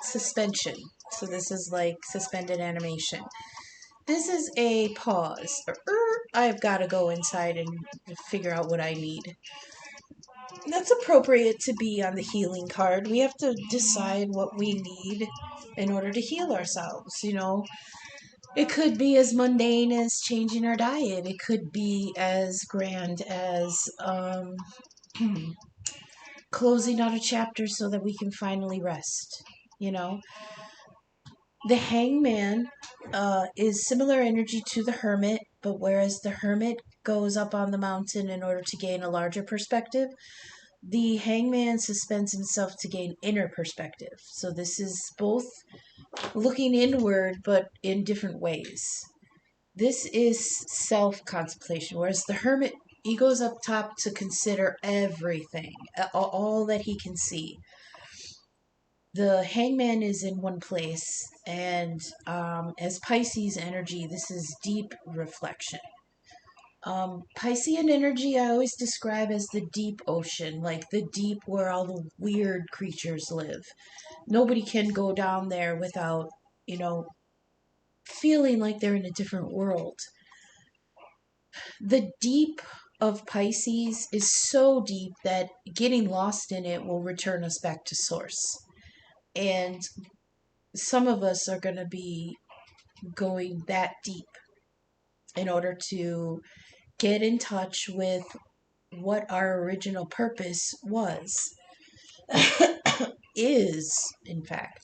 suspension. So this is like suspended animation. This is a pause. I've got to go inside and figure out what I need. That's appropriate to be on the healing card. We have to decide what we need in order to heal ourselves, you know. It could be as mundane as changing our diet. It could be as grand as closing out a chapter so that we can finally rest, you know. The hangman is similar energy to the hermit, but whereas the hermit goes up on the mountain in order to gain a larger perspective, the hangman suspends himself to gain inner perspective. So this is both looking inward, but in different ways. This is self-contemplation, whereas the hermit, he goes up top to consider everything, all that he can see. The hangman is in one place, and as Pisces energy, this is deep reflection. Piscean energy I always describe as the deep ocean, like the deep where all the weird creatures live. Nobody can go down there without, you know, feeling like they're in a different world. The deep of Pisces is so deep that getting lost in it will return us back to source. And some of us are going to be going that deep in order to get in touch with what our original purpose was, is, in fact,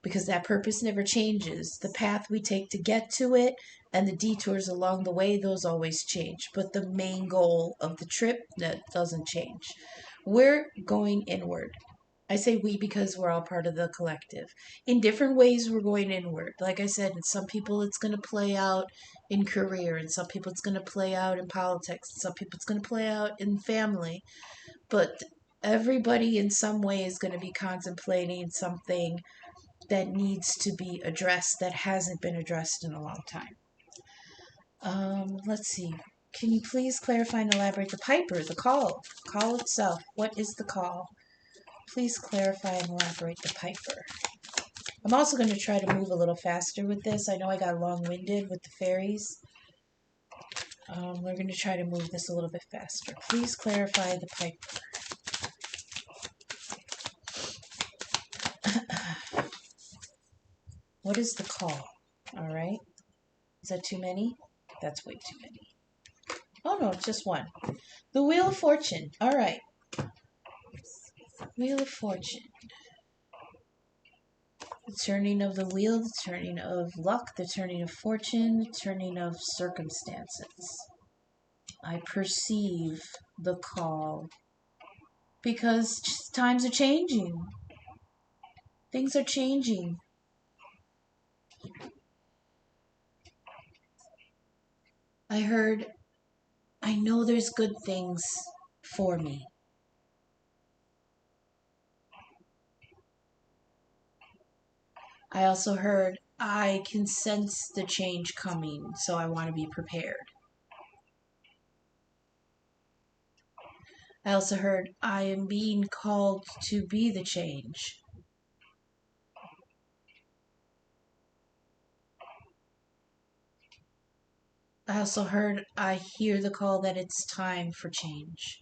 because that purpose never changes. The path we take to get to it and the detours along the way, those always change. But the main goal of the trip, that doesn't change. We're going inward. I say we because we're all part of the collective. In different ways, we're going inward. Like I said, in some people it's going to play out in career, and some people it's going to play out in politics, and some people it's going to play out in family. But everybody in some way is going to be contemplating something that needs to be addressed that hasn't been addressed in a long time. Let's see. Can you please clarify and elaborate the piper, the call itself? What is the call? Please clarify and elaborate the piper. I'm also going to try to move a little faster with this. I know I got long-winded with the fairies. We're going to try to move this a little bit faster. Please clarify the piper. What is the call? All right. Is that too many? That's way too many. Oh, no, it's just one. The Wheel of Fortune. All right. Wheel of Fortune. The turning of the wheel, the turning of luck, the turning of fortune, the turning of circumstances. I perceive the call because times are changing. Things are changing. I know there's good things for me. I also heard I can sense the change coming, so I want to be prepared. I also heard I am being called to be the change. I also heard I hear the call that it's time for change.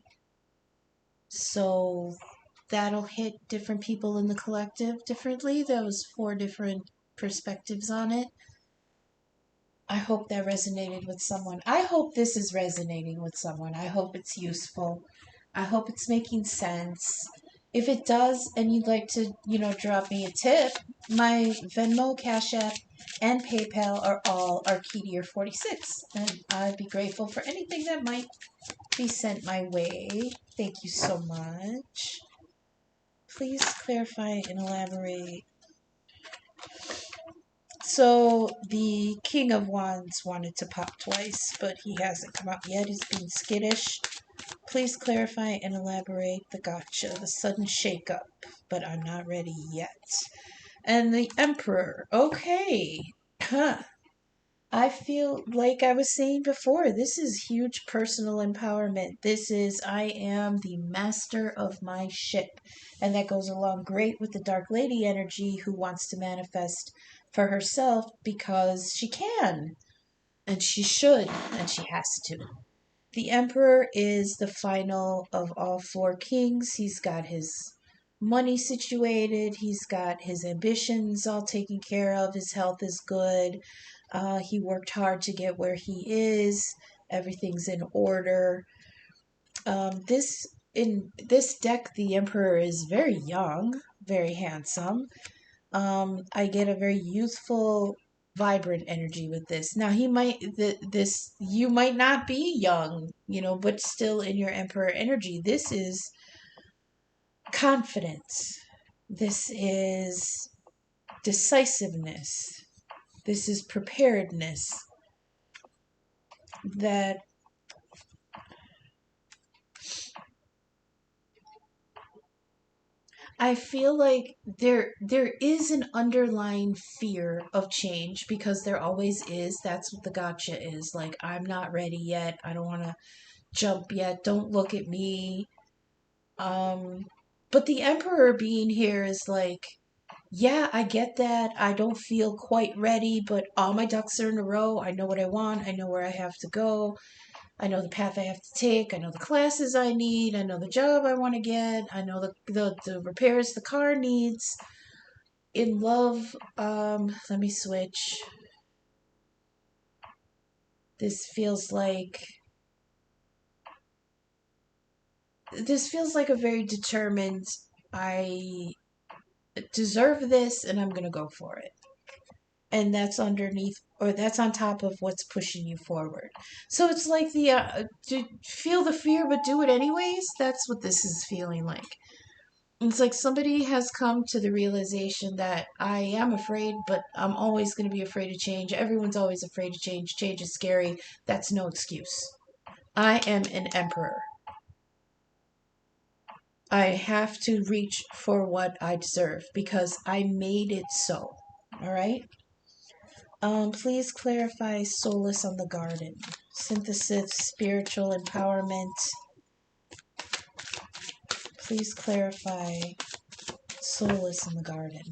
So that'll hit different people in the collective differently. There was 4 different perspectives on it. I hope that resonated with someone. I hope this is resonating with someone. I hope it's useful. I hope it's making sense. If it does and you'd like to, drop me a tip, my Venmo, Cash App, and PayPal are all Arcadia 46. And I'd be grateful for anything that might be sent my way. Thank you so much. Please clarify and elaborate. So the King of Wands wanted to pop twice, but he hasn't come out yet. He's being skittish. Please clarify and elaborate the gotcha, the sudden shakeup, but I'm not ready yet. And the Emperor. Okay. Huh. I feel like I was saying before, this is huge personal empowerment. This is, I am the master of my ship. And that goes along great with the Dark Lady energy who wants to manifest for herself because she can. And she should. And she has to. The Emperor is the final of all four kings. He's got his money situated, he's got his ambitions all taken care of, his health is good. He worked hard to get where he is. Everything's in order. This in this deck, the Emperor is very young, very handsome. I get a very youthful, vibrant energy with this. Now he might this you might not be young, but still in your Emperor energy. This is confidence. This is decisiveness. This is preparedness. That I feel like there is an underlying fear of change because there always is. That's what the gotcha is. Like, I'm not ready yet. I don't want to jump yet. Don't look at me. Um but the Emperor being here is like, yeah, I get that. I don't feel quite ready, but all my ducks are in a row. I know what I want. I know where I have to go. I know the path I have to take. I know the classes I need. I know the job I want to get. I know the repairs the car needs. In love, let me switch. This feels like this feels like a very determined, I deserve this and I'm going to go for it. And that's underneath, or that's on top of what's pushing you forward. So it's like feel the fear but do it anyways. That's what this is feeling like. It's like somebody has come to the realization that I am afraid, but I'm always going to be afraid of change. Everyone's always afraid of change. Change is scary. That's no excuse. I am an emperor. I have to reach for what I deserve because I made it so. All right? Please clarify solace on the garden. Synthesis, spiritual empowerment. Please clarify solace in the garden.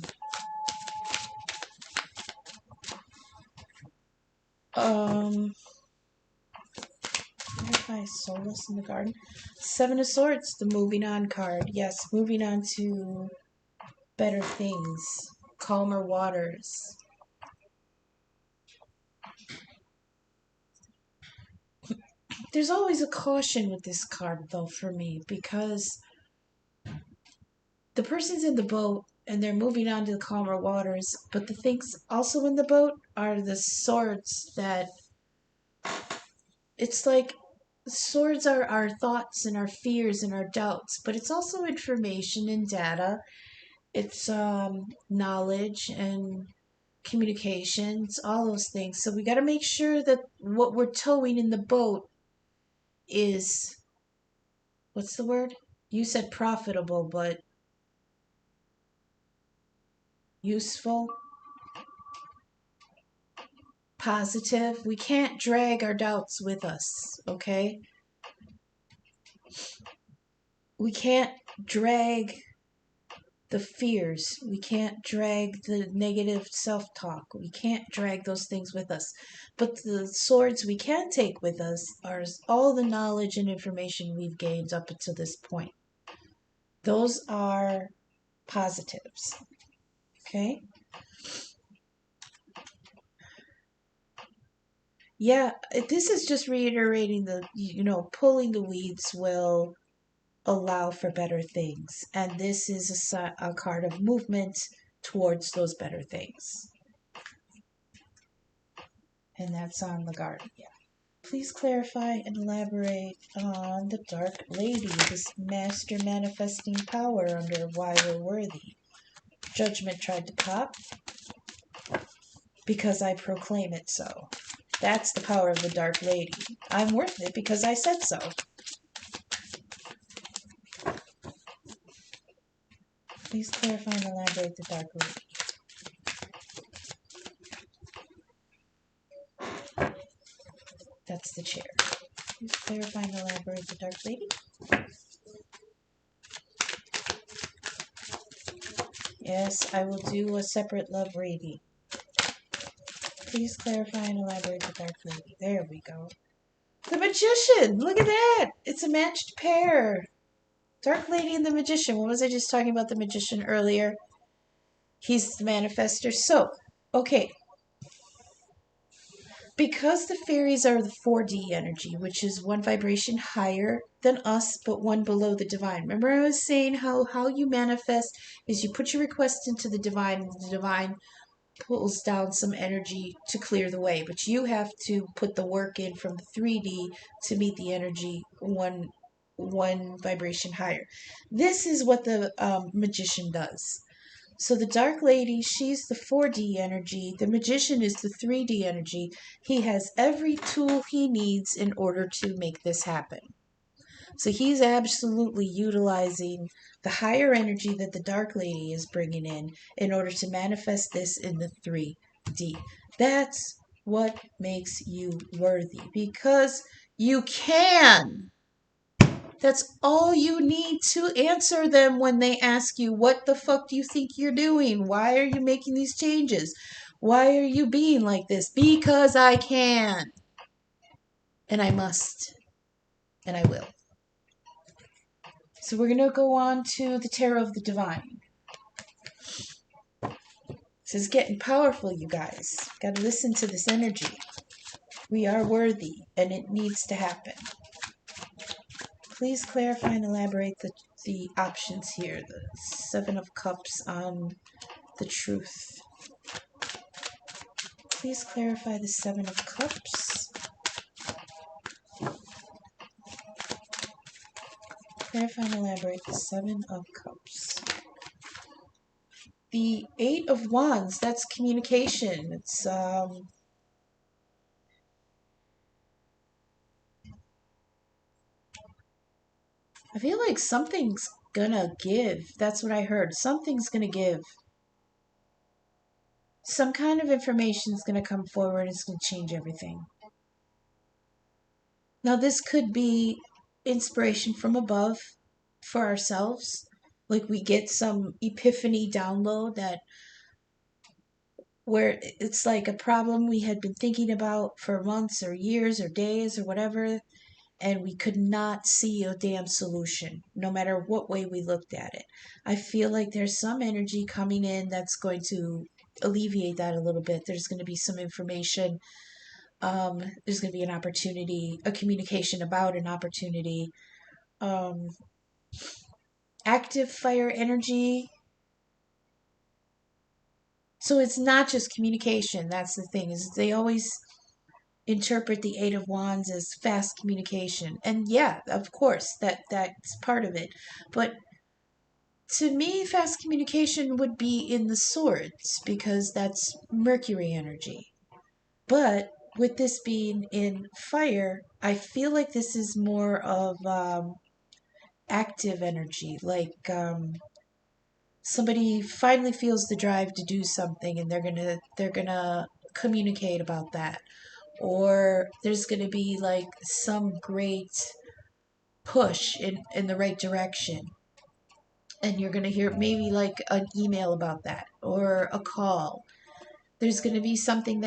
Clarify solace in the garden. Seven of Swords, the moving on card. Yes, moving on to better things, calmer waters. There's always a caution with this card, though, for me, because the person's in the boat and they're moving on to the calmer waters, but the things also in the boat are the swords that it's like swords are our thoughts and our fears and our doubts, but it's also information and data. It's knowledge and communications, all those things. So we got to make sure that what we're towing in the boat is, what's the word? You said profitable, but useful, positive. We can't drag our doubts with us, okay? We can't drag the fears. We can't drag the negative self talk. We can't drag those things with us. But the swords we can take with us are all the knowledge and information we've gained up until this point. Those are positives. Okay? Yeah, this is just reiterating pulling the weeds will allow for better things. And this is a card of movement towards those better things. And that's on the garden, yeah. Please clarify and elaborate on the Dark Lady, this master manifesting power under Why We're Worthy. Judgment tried to pop. because I proclaim it so. That's the power of the Dark Lady. I'm worth it because I said so. Please clarify and elaborate the Dark Lady. That's the chair. Please clarify and elaborate the Dark Lady. Yes, I will do a separate love reading. Please clarify and elaborate the Dark Lady. There we go. The Magician! Look at that! It's a matched pair. Dark Lady and the Magician. What was I just talking about the Magician earlier? He's the manifester. So, okay. Because the fairies are the 4D energy, which is one vibration higher than us, but one below the divine. Remember I was saying how you manifest is you put your request into the divine, and the divine pulls down some energy to clear the way. But you have to put the work in from 3D to meet the energy one vibration higher. This is what the magician does. So the Dark Lady, she's the 4D energy. The Magician is the 3D energy. He has every tool he needs in order to make this happen. So he's absolutely utilizing the higher energy that the Dark Lady is bringing in order to manifest this in the 3D. That's what makes you worthy, because you can. That's all you need to answer them when they ask you, what the fuck do you think you're doing? Why are you making these changes? Why are you being like this? Because I can. And I must. And I will. So we're going to go on to the Tarot of the Divine. This is getting powerful, you guys. Got to listen to this energy. We are worthy, and it needs to happen. Please clarify and elaborate the options here. The Seven of Cups on the truth. Please clarify the Seven of Cups. Clarify and elaborate the Seven of Cups. The Eight of Wands, that's communication. It's I feel like something's gonna give. That's what I heard. Something's gonna give. Some kind of information is gonna come forward and it's gonna change everything. Now, this could be inspiration from above for ourselves. Like we get some epiphany download that where it's like a problem we had been thinking about for months or years or days or whatever, and we could not see a damn solution, no matter what way we looked at it. I feel like there's some energy coming in that's going to alleviate that a little bit. There's going to be some information. There's going to be an opportunity, a communication about an opportunity. Active fire energy. So it's not just communication. That's the thing, is they always interpret the Eight of Wands as fast communication. And yeah, of course, that's part of it. But to me, fast communication would be in the swords, because that's Mercury energy. But with this being in fire, I feel like this is more of active energy. Like somebody finally feels the drive to do something, and they're gonna communicate about that. Or there's going to be like some great push in the right direction, and you're going to hear maybe like an email about that or a call. There's going to be something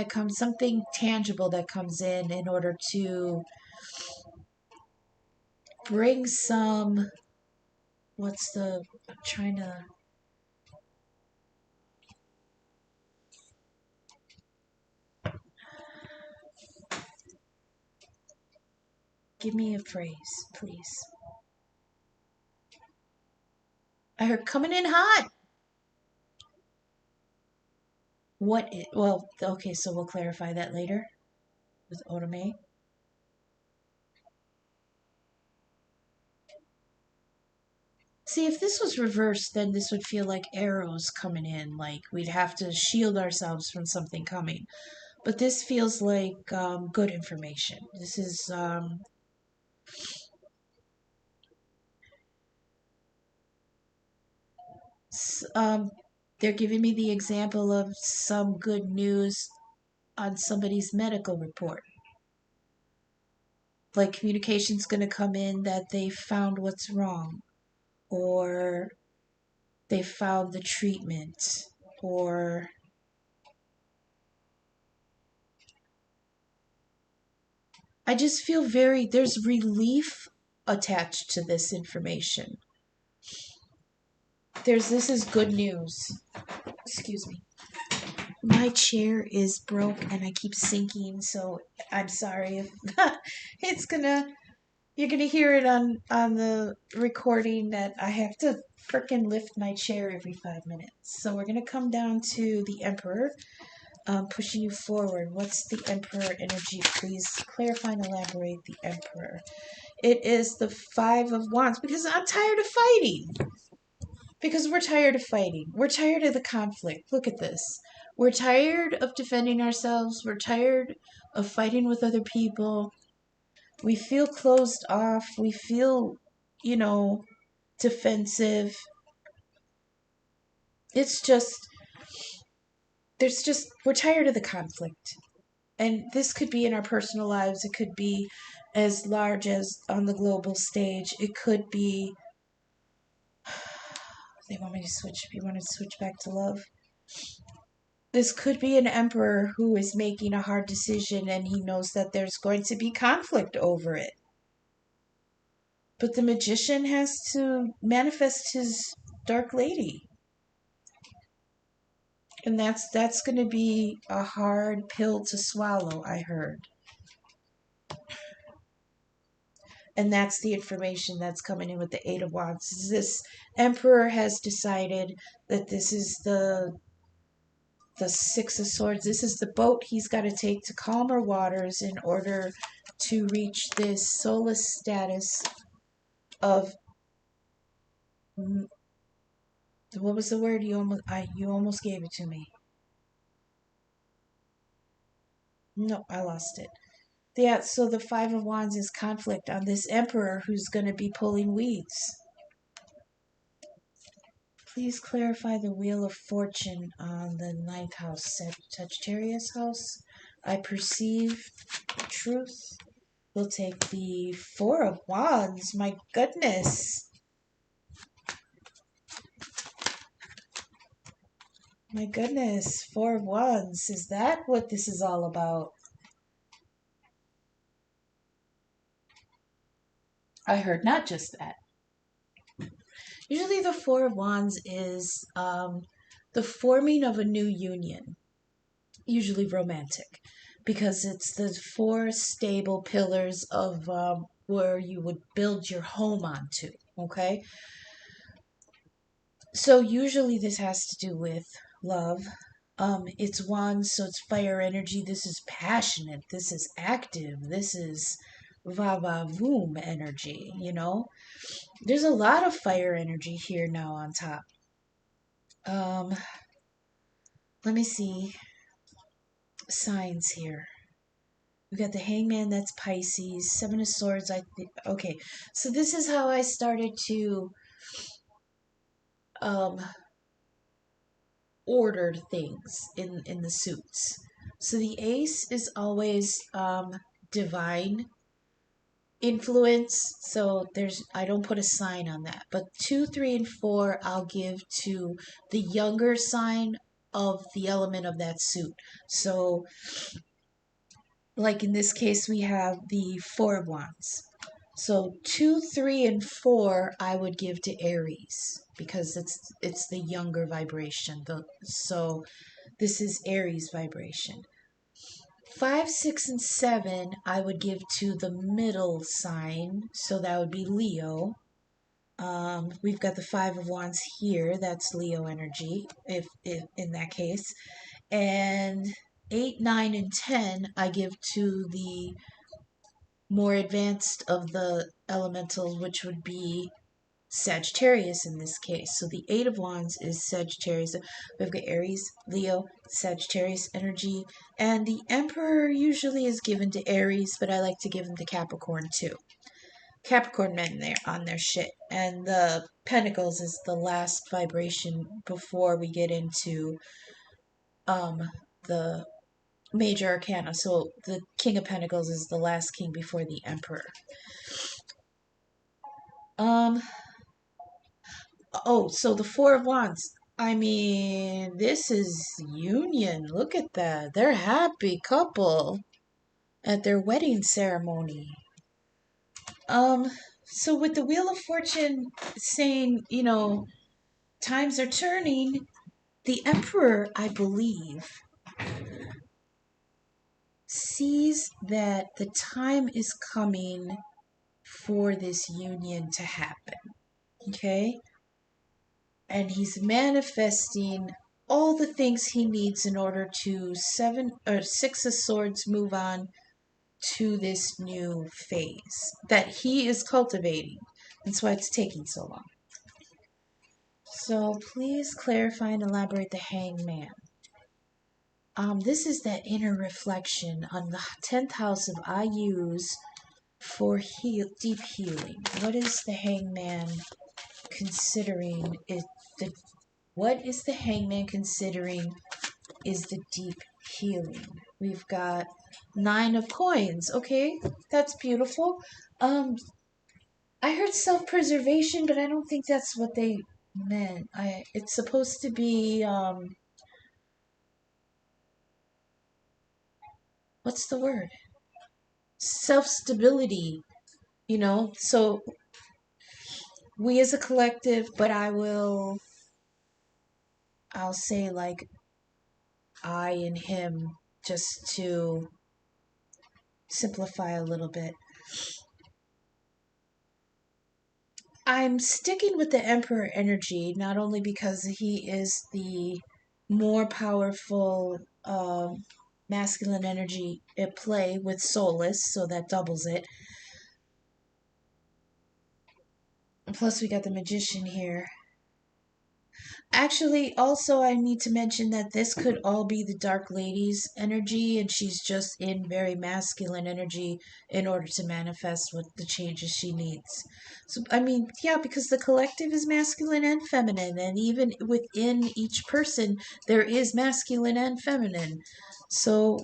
tangible that comes in order to bring some, I'm trying to, give me a phrase, please. I heard coming in hot. Well, okay, so we'll clarify that later with Oda-Mae. See, if this was reversed, then this would feel like arrows coming in, like we'd have to shield ourselves from something coming. But this feels like good information. This is s- um, they're giving me the example of some good news on somebody's medical report. Like communication's going to come in that they found what's wrong, or they found the treatment, or I just feel there's relief attached to this information. This is good news. Excuse me. My chair is broke and I keep sinking, so I'm sorry if it's gonna you're gonna hear it on the recording that I have to frickin' lift my chair every 5 minutes. So we're gonna come down to the Emperor, pushing you forward. What's the Emperor energy? Please clarify and elaborate the Emperor. It is the Five of Wands because I'm tired of fighting. Because we're tired of fighting. We're tired of the conflict. Look at this. We're tired of defending ourselves. We're tired of fighting with other people. We feel closed off. We feel, you know, defensive. It's just, we're tired of the conflict. And this could be in our personal lives. It could be as large as on the global stage. It could be, they want me to switch, you want to switch back to love? This could be an emperor who is making a hard decision and he knows that there's going to be conflict over it. But the magician has to manifest his dark lady. And that's going to be a hard pill to swallow, I heard. And that's the information that's coming in with the Eight of Wands. This emperor has decided that this is the Six of Swords. This is the boat he's got to take to calmer waters in order to reach this soulless status of, what was the word you almost gave it to me? No, I lost it. Yeah, so the Five of Wands is conflict on this emperor who's going to be pulling weeds. Please clarify the Wheel of Fortune on the ninth house, Sagittarius house. I perceive truth. We'll take the Four of Wands. My goodness. My goodness. Four of Wands. Is that what this is all about? I heard not just that. Usually the Four of Wands is the forming of a new union. Usually romantic. Because it's the four stable pillars of where you would build your home onto. Okay? So usually this has to do with love. It's wands, so it's fire energy. This is passionate. This is active. This is va va voom energy, you know? There's a lot of fire energy here now on top. Um, Let me see signs here. We got the Hangman, that's Pisces. Seven of Swords, I think. Okay, so this is how I started to um, order things in the suits. So the Ace is always divine influence. So I don't put a sign on that. But 2, 3, and 4 I'll give to the younger sign of the element of that suit. So like in this case, we have the Four of Wands. So 2, 3, and 4 I would give to Aries because it's the younger vibration. So this is Aries vibration. 5, 6, and 7 I would give to the middle sign. So that would be Leo. We've got the Five of Wands here. That's Leo energy, if in that case. And 8, 9, and 10 I give to the more advanced of the elementals, which would be Sagittarius in this case. So the Eight of Wands is Sagittarius. We've got Aries, Leo, Sagittarius energy, and the Emperor usually is given to Aries, but I like to give him to Capricorn too. Capricorn men there on their shit. And the Pentacles is the last vibration before we get into the major arcana. So the King of Pentacles is the last king before the Emperor. Oh, so the Four of Wands. I mean, this is union. Look at that. They're a happy couple at their wedding ceremony. So with the Wheel of Fortune saying, times are turning, the Emperor, I believe, sees that the time is coming for this union to happen. Okay? And he's manifesting all the things he needs in order to Six of Swords move on to this new phase that he is cultivating. That's why it's taking so long. So please clarify and elaborate the Hangman. This is that inner reflection on the 10th house of I use for deep healing. What is the Hangman considering? What is the Hangman considering is the deep healing? We've got 9 of Coins. Okay, that's beautiful. I heard self-preservation, but I don't think that's what they meant. It's supposed to be what's the word? Self-stability, So we as a collective, but I'll say like I and him just to simplify a little bit. I'm sticking with the Emperor energy, not only because he is the more powerful masculine energy at play with Soulless, so that doubles it. Plus, we got the Magician here. Actually, also, I need to mention that this could all be the Dark Lady's energy, and she's just in very masculine energy in order to manifest what the changes she needs. So, I mean, yeah, because the collective is masculine and feminine, and even within each person, there is masculine and feminine. So,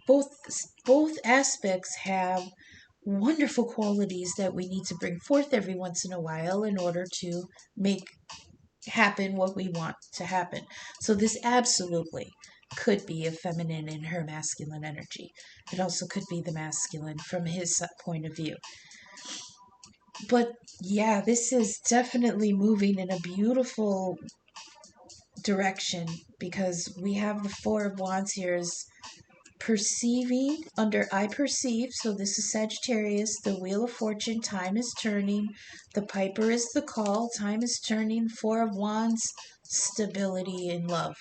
both aspects have wonderful qualities that we need to bring forth every once in a while in order to make happen what we want to happen. So this absolutely could be a feminine in her masculine energy. It also could be the masculine from his point of view. But yeah, this is definitely moving in a beautiful direction because we have the Four of Wands here is perceiving under I perceive. So this is Sagittarius, the Wheel of Fortune, time is turning. The Piper is the call, time is turning. Four of Wands, stability in love.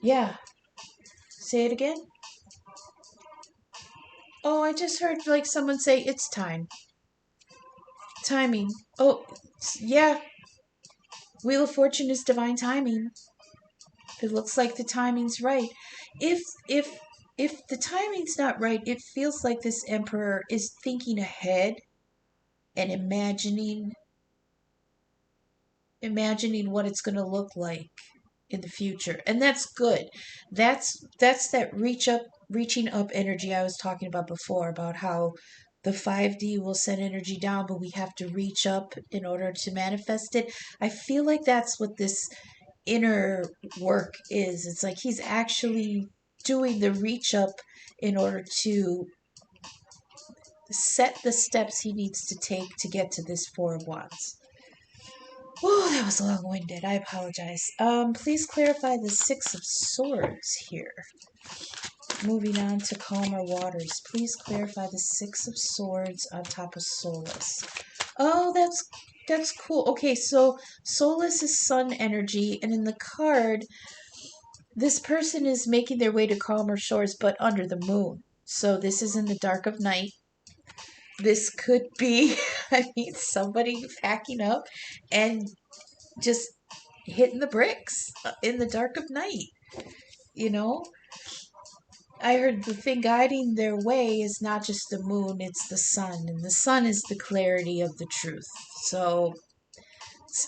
Yeah. Say it again. Oh, I just heard like someone say it's time. Timing. Oh, yeah. Wheel of Fortune is divine timing. It looks like the timing's right. If if if the timing's not right, it feels like this emperor is thinking ahead and imagining what it's going to look like in the future. And that's good. That's that reaching up energy I was talking about before, about how the 5D will send energy down, but we have to reach up in order to manifest it. I feel like that's what this inner work is. It's like he's actually doing the reach up in order to set the steps he needs to take to get to this Four of Wands. Oh, that was long-winded. I apologize. Please clarify the Six of Swords here. Moving on to calmer waters. Please clarify the Six of Swords on top of Soulless. Oh, that's cool. Okay, so Soulless is sun energy, and in the card, this person is making their way to calmer shores, but under the moon. So this is in the dark of night. This could be I mean, somebody packing up and just hitting the bricks in the dark of night, you know? I heard the thing guiding their way is not just the moon, it's the sun, and the sun is the clarity of the truth. So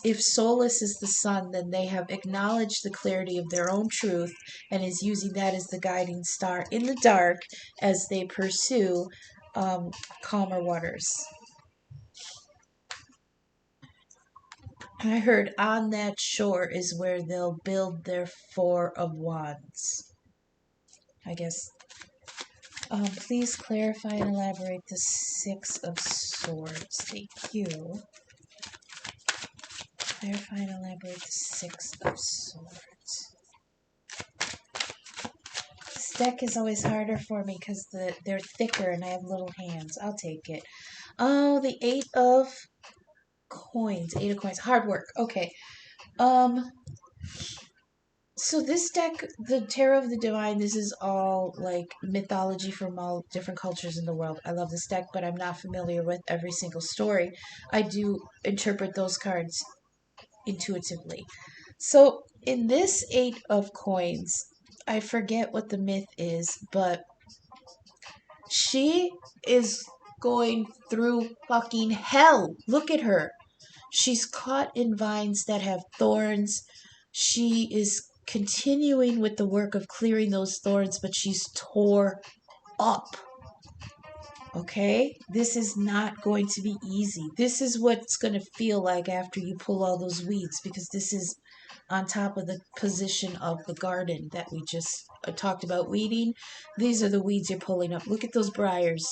if Solus is the sun, then they have acknowledged the clarity of their own truth and is using that as the guiding star in the dark as they pursue um, calmer waters. I heard on that shore is where they'll build their Four of Wands. I guess. Please clarify and elaborate the Six of Swords. Thank you. Clarify and elaborate the Six of Swords. This deck is always harder for me because they're thicker and I have little hands. I'll take it. Oh, the Eight of Coins. Eight of Coins. Hard work. Okay. So this deck, the Tarot of the Divine, this is all like mythology from all different cultures in the world. I love this deck, but I'm not familiar with every single story. I do interpret those cards intuitively. So in this Eight of Coins, I forget what the myth is, but she is going through fucking hell. Look at her. She's caught in vines that have thorns. She is continuing with the work of clearing those thorns, but she's tore up. Okay? This is not going to be easy. This is what it's going to feel like after you pull all those weeds, because this is on top of the position of the garden that we just talked about weeding. These are the weeds you're pulling up. Look at those briars.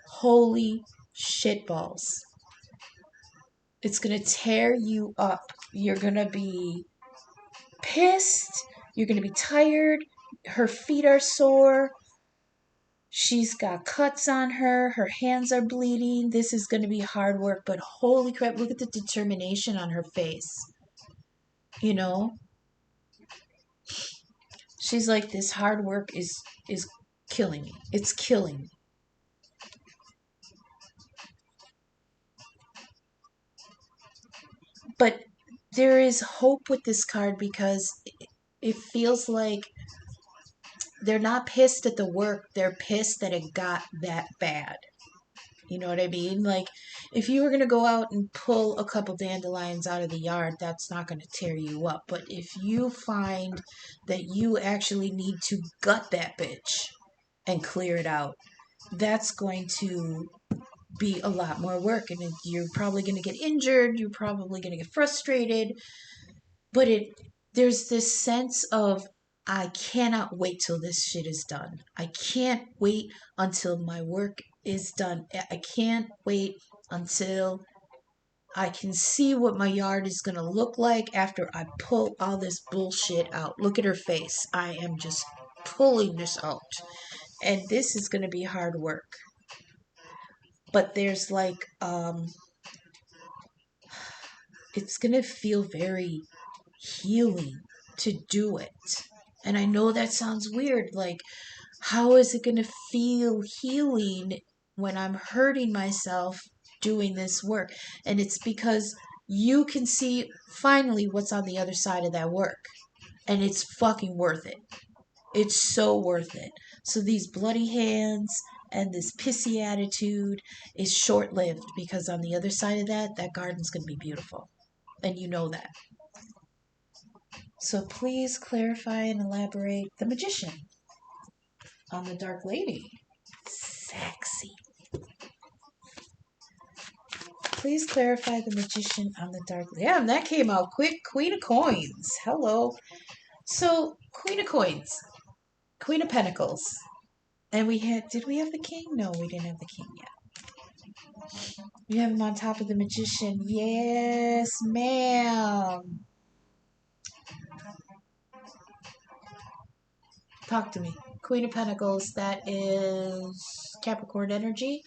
Holy shitballs. It's going to tear you up. You're going to be pissed. You're going to be tired. Her feet are sore. She's got cuts on her. Her hands are bleeding. This is going to be hard work, but holy crap, look at the determination on her face. You know? She's like, this hard work is killing me. It's killing me. But there is hope with this card because it feels like they're not pissed at the work. They're pissed that it got that bad. You know what I mean? Like, if you were going to go out and pull a couple dandelions out of the yard, that's not going to tear you up. But if you find that you actually need to gut that bitch and clear it out, that's going to be a lot more work. And you're probably going to get injured. You're probably going to get frustrated. But there's this sense of, I cannot wait till this shit is done. I can't wait until my work is done. I can't wait until I can see what my yard is going to look like after I pull all this bullshit out. Look at her face. I am just pulling this out. And this is going to be hard work. But there's like, it's going to feel very healing to do it. And I know that sounds weird. Like, how is it going to feel healing when I'm hurting myself doing this work? And it's because you can see finally what's on the other side of that work. And it's fucking worth it. It's so worth it. So these bloody hands and this pissy attitude is short-lived because on the other side of that, that garden's going to be beautiful. And you know that. So please clarify and elaborate the magician on the Dark Lady. Sexy. Please clarify the magician on the Dark Lady. Yeah, and that came out quick. Queen of Coins. Hello. So, Queen of Coins. Queen of Pentacles. And did we have the king? No, we didn't have the king yet. We have him on top of the magician. Yes, ma'am. Talk to me. Queen of Pentacles, that is Capricorn energy.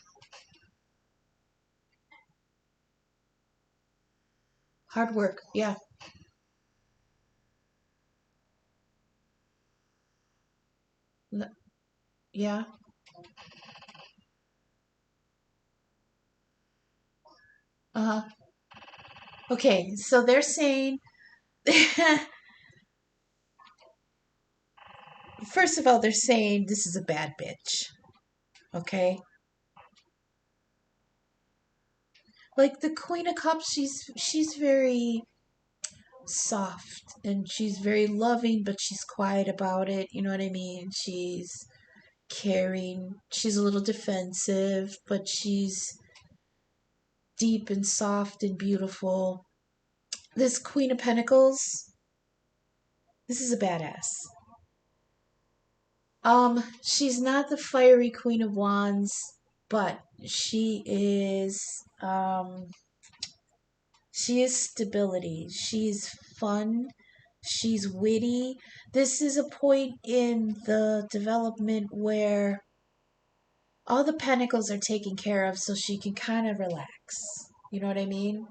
Hard work, yeah. Yeah. Uh, okay, so they're saying, first of all, they're saying this is a bad bitch. Okay? Like the Queen of Cups, she's very soft and she's very loving, but she's quiet about it. You know what I mean? She's caring. She's a little defensive, but she's deep and soft and beautiful. This Queen of Pentacles, this is a badass. She's not the fiery Queen of Wands, but she is stability. She's fun. She's witty. This is a point in the development where all the pentacles are taken care of so she can kind of relax. You know what I mean?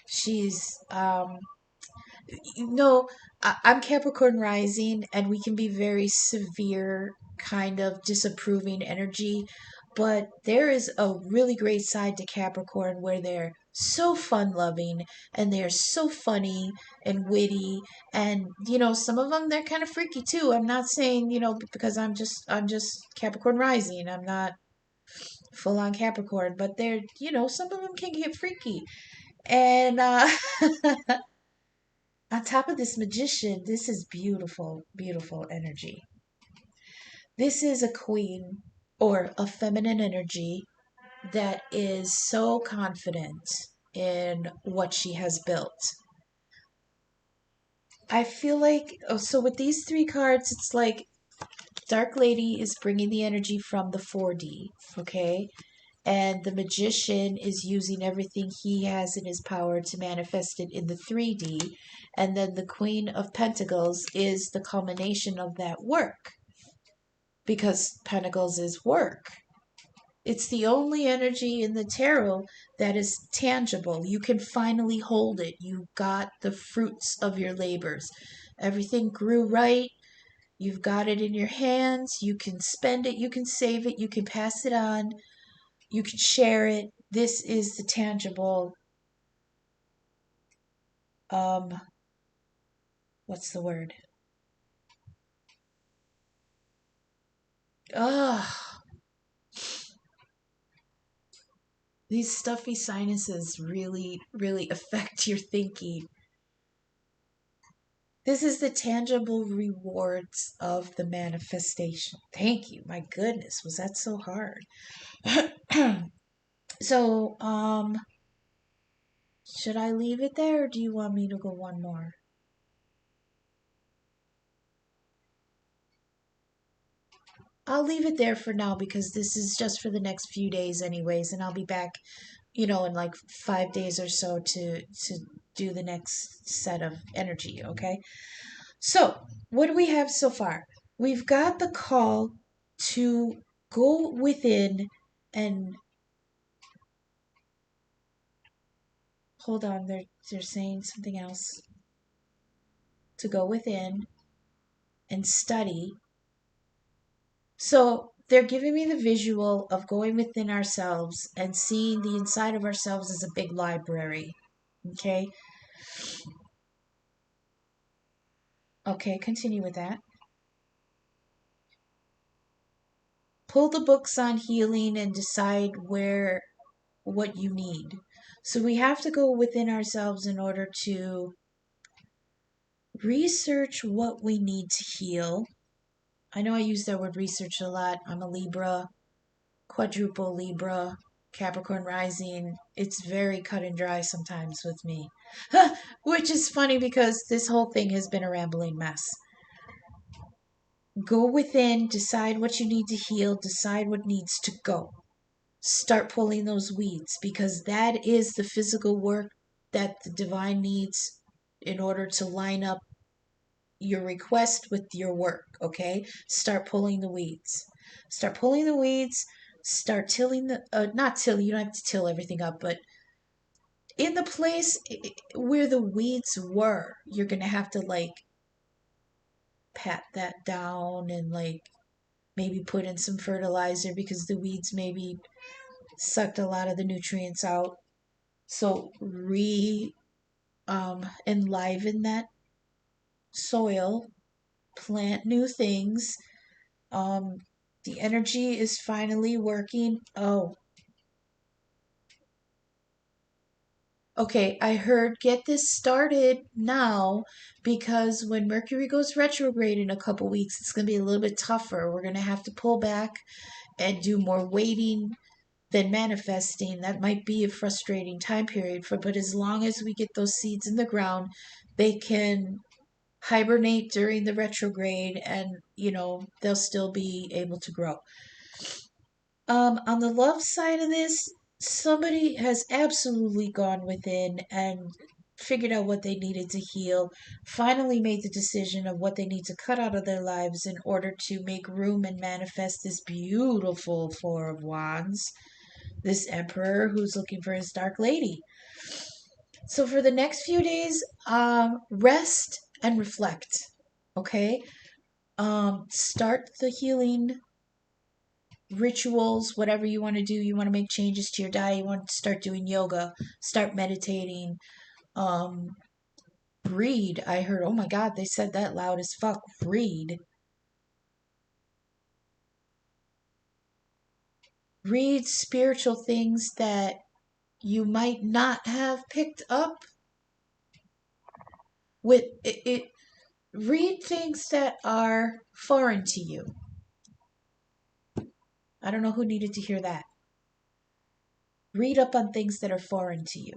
She's no, I'm Capricorn rising, and we can be very severe, kind of disapproving energy. But there is a really great side to Capricorn where they're so fun loving and they're so funny and witty. And, some of them, they're kind of freaky too. I'm not saying, because I'm just Capricorn rising. I'm not full on Capricorn, but they're, some of them can get freaky. And, on top of this magician, this is beautiful, beautiful energy. This is a queen or a feminine energy that is so confident in what she has built. I feel like, so with these three cards, it's like Dark Lady is bringing the energy from the 4D, okay? And the magician is using everything he has in his power to manifest it in the 3D. And then the Queen of Pentacles is the culmination of that work because Pentacles is work. It's the only energy in the tarot that is tangible. You can finally hold it. You got the fruits of your labors. Everything grew right. You've got it in your hands. You can spend it. You can save it. You can pass it on. You can share it. This is the tangible, um, what's the word? Ugh. These stuffy sinuses really, really affect your thinking. This is the tangible rewards of the manifestation. Thank you. My goodness, was that so hard? So, should I leave it there or do you want me to go one more? I'll leave it there for now because this is just for the next few days anyways, and I'll be back, in like 5 days or so to do the next set of energy, okay? So, what do we have so far? We've got the call to go within and hold on, they're saying something else. To go within and study. So, they're giving me the visual of going within ourselves and seeing the inside of ourselves as a big library. Okay? Okay, continue with that. Pull the books on healing and decide what you need. So we have to go within ourselves in order to research what we need to heal. I know I use that word research a lot. I'm a Libra, quadruple Libra, Capricorn rising. It's very cut and dry sometimes with me. Which is funny because this whole thing has been a rambling mess. Go within, decide what you need to heal, decide what needs to go. Start pulling those weeds because that is the physical work that the divine needs in order to line up your request with your work, okay? Start pulling the weeds. Start pulling the weeds. Start tilling not tilling, you don't have to till everything up, but in the place where the weeds were, you're going to have to like pat that down and like maybe put in some fertilizer because the weeds maybe sucked a lot of the nutrients out. So enliven that soil, plant new things. Um, the energy is finally working. Oh, okay. I heard get this started now because when Mercury goes retrograde in a couple weeks, it's going to be a little bit tougher. We're going to have to pull back and do more waiting than manifesting. That might be a frustrating time period but as long as we get those seeds in the ground, they can hibernate during the retrograde and they'll still be able to grow. On the love side of this, somebody has absolutely gone within and figured out what they needed to heal, finally made the decision of what they need to cut out of their lives in order to make room and manifest this beautiful Four of Wands, this emperor who's looking for his dark lady. So for the next few days, rest and reflect. Okay? Start the healing rituals, whatever you want to do. You want to make changes to your diet, you want to start doing yoga, start meditating, um, read. I heard, oh my God, they said that loud as fuck. Read. Read spiritual things that you might not have picked up with it. Read things that are foreign to you. I don't know who needed to hear that. Read up on things that are foreign to you.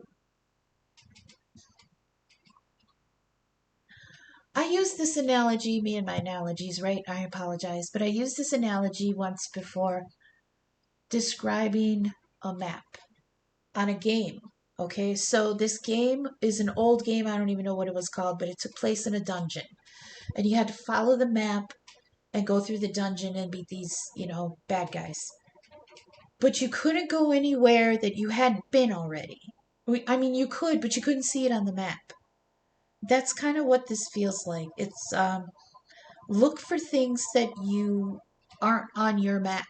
I used this analogy, me and my analogies, right? I apologize, but I used this analogy once before describing a map on a game. Okay, so this game is an old game. I don't even know what it was called, but it took place in a dungeon. And you had to follow the map and go through the dungeon and beat these, bad guys. But you couldn't go anywhere that you hadn't been already. I mean, you could, but you couldn't see it on the map. That's kind of what this feels like. It's look for things that you aren't on your map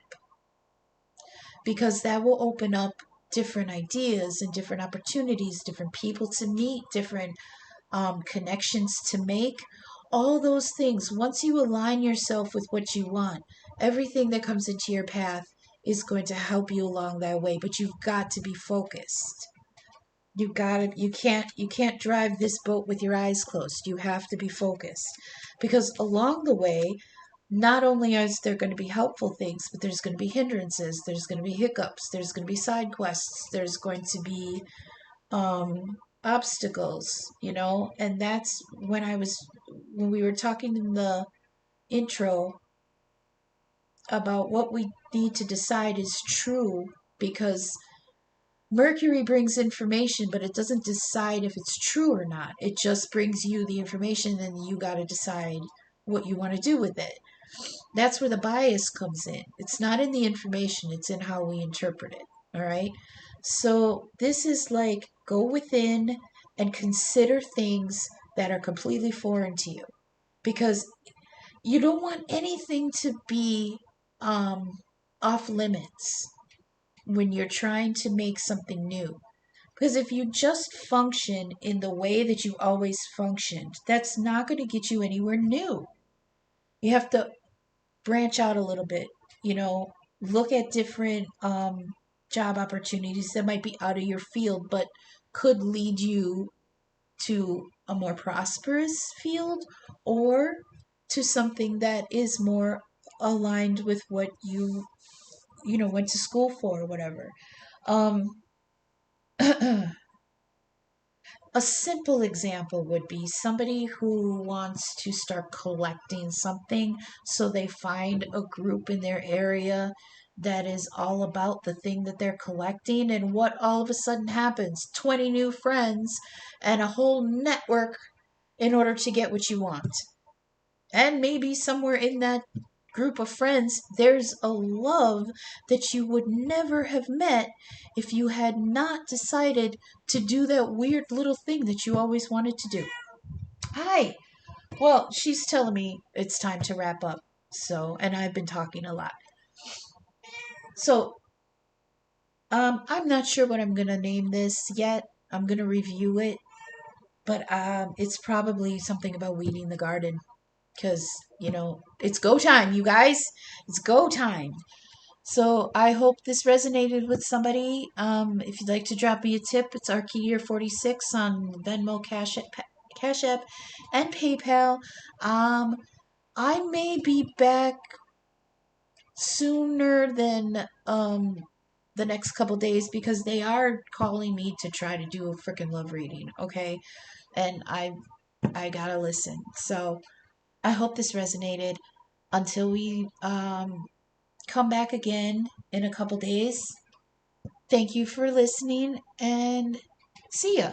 because that will open up different ideas and different opportunities, different people to meet, different connections to make. All those things, once you align yourself with what you want, everything that comes into your path is going to help you along that way. But you've got to be focused. You can't drive this boat with your eyes closed. You have to be focused. Because along the way, not only is there going to be helpful things, but there's going to be hindrances, there's going to be hiccups, there's going to be side quests, there's going to be obstacles, and that's when we were talking in the intro about what we need to decide is true, because Mercury brings information, but it doesn't decide if it's true or not. It just brings you the information, and you got to decide what you want to do with it. That's where the bias comes in. It's not in the information, it's in how we interpret it. All right? So this is like go within and consider things that are completely foreign to you, because you don't want anything to be off limits when you're trying to make something new. Because if you just function in the way that you've always functioned, that's not going to get you anywhere new. You have to branch out a little bit, look at different job opportunities that might be out of your field, but could lead you to a more prosperous field or to something that is more aligned with what you went to school for or whatever. Um, A simple example would be somebody who wants to start collecting something, so they find a group in their area that is all about the thing that they're collecting, and what all of a sudden happens? 20 new friends and a whole network in order to get what you want. And maybe somewhere in that group of friends, there's a love that you would never have met if you had not decided to do that weird little thing that you always wanted to do. Hi. Well, she's telling me it's time to wrap up. So, and I've been talking a lot. So, I'm not sure what I'm going to name this yet. I'm gonna review it, but it's probably something about weeding the garden because it's go time, you guys. It's go time. So I hope this resonated with somebody. If you'd like to drop me a tip, it's Arkeyear46 on Venmo, Cash App, and PayPal. Um, I may be back sooner than the next couple days because they are calling me to try to do a freaking love reading, okay? And I gotta listen. So I hope this resonated. Until we come back again in a couple days. Thank you for listening and see ya.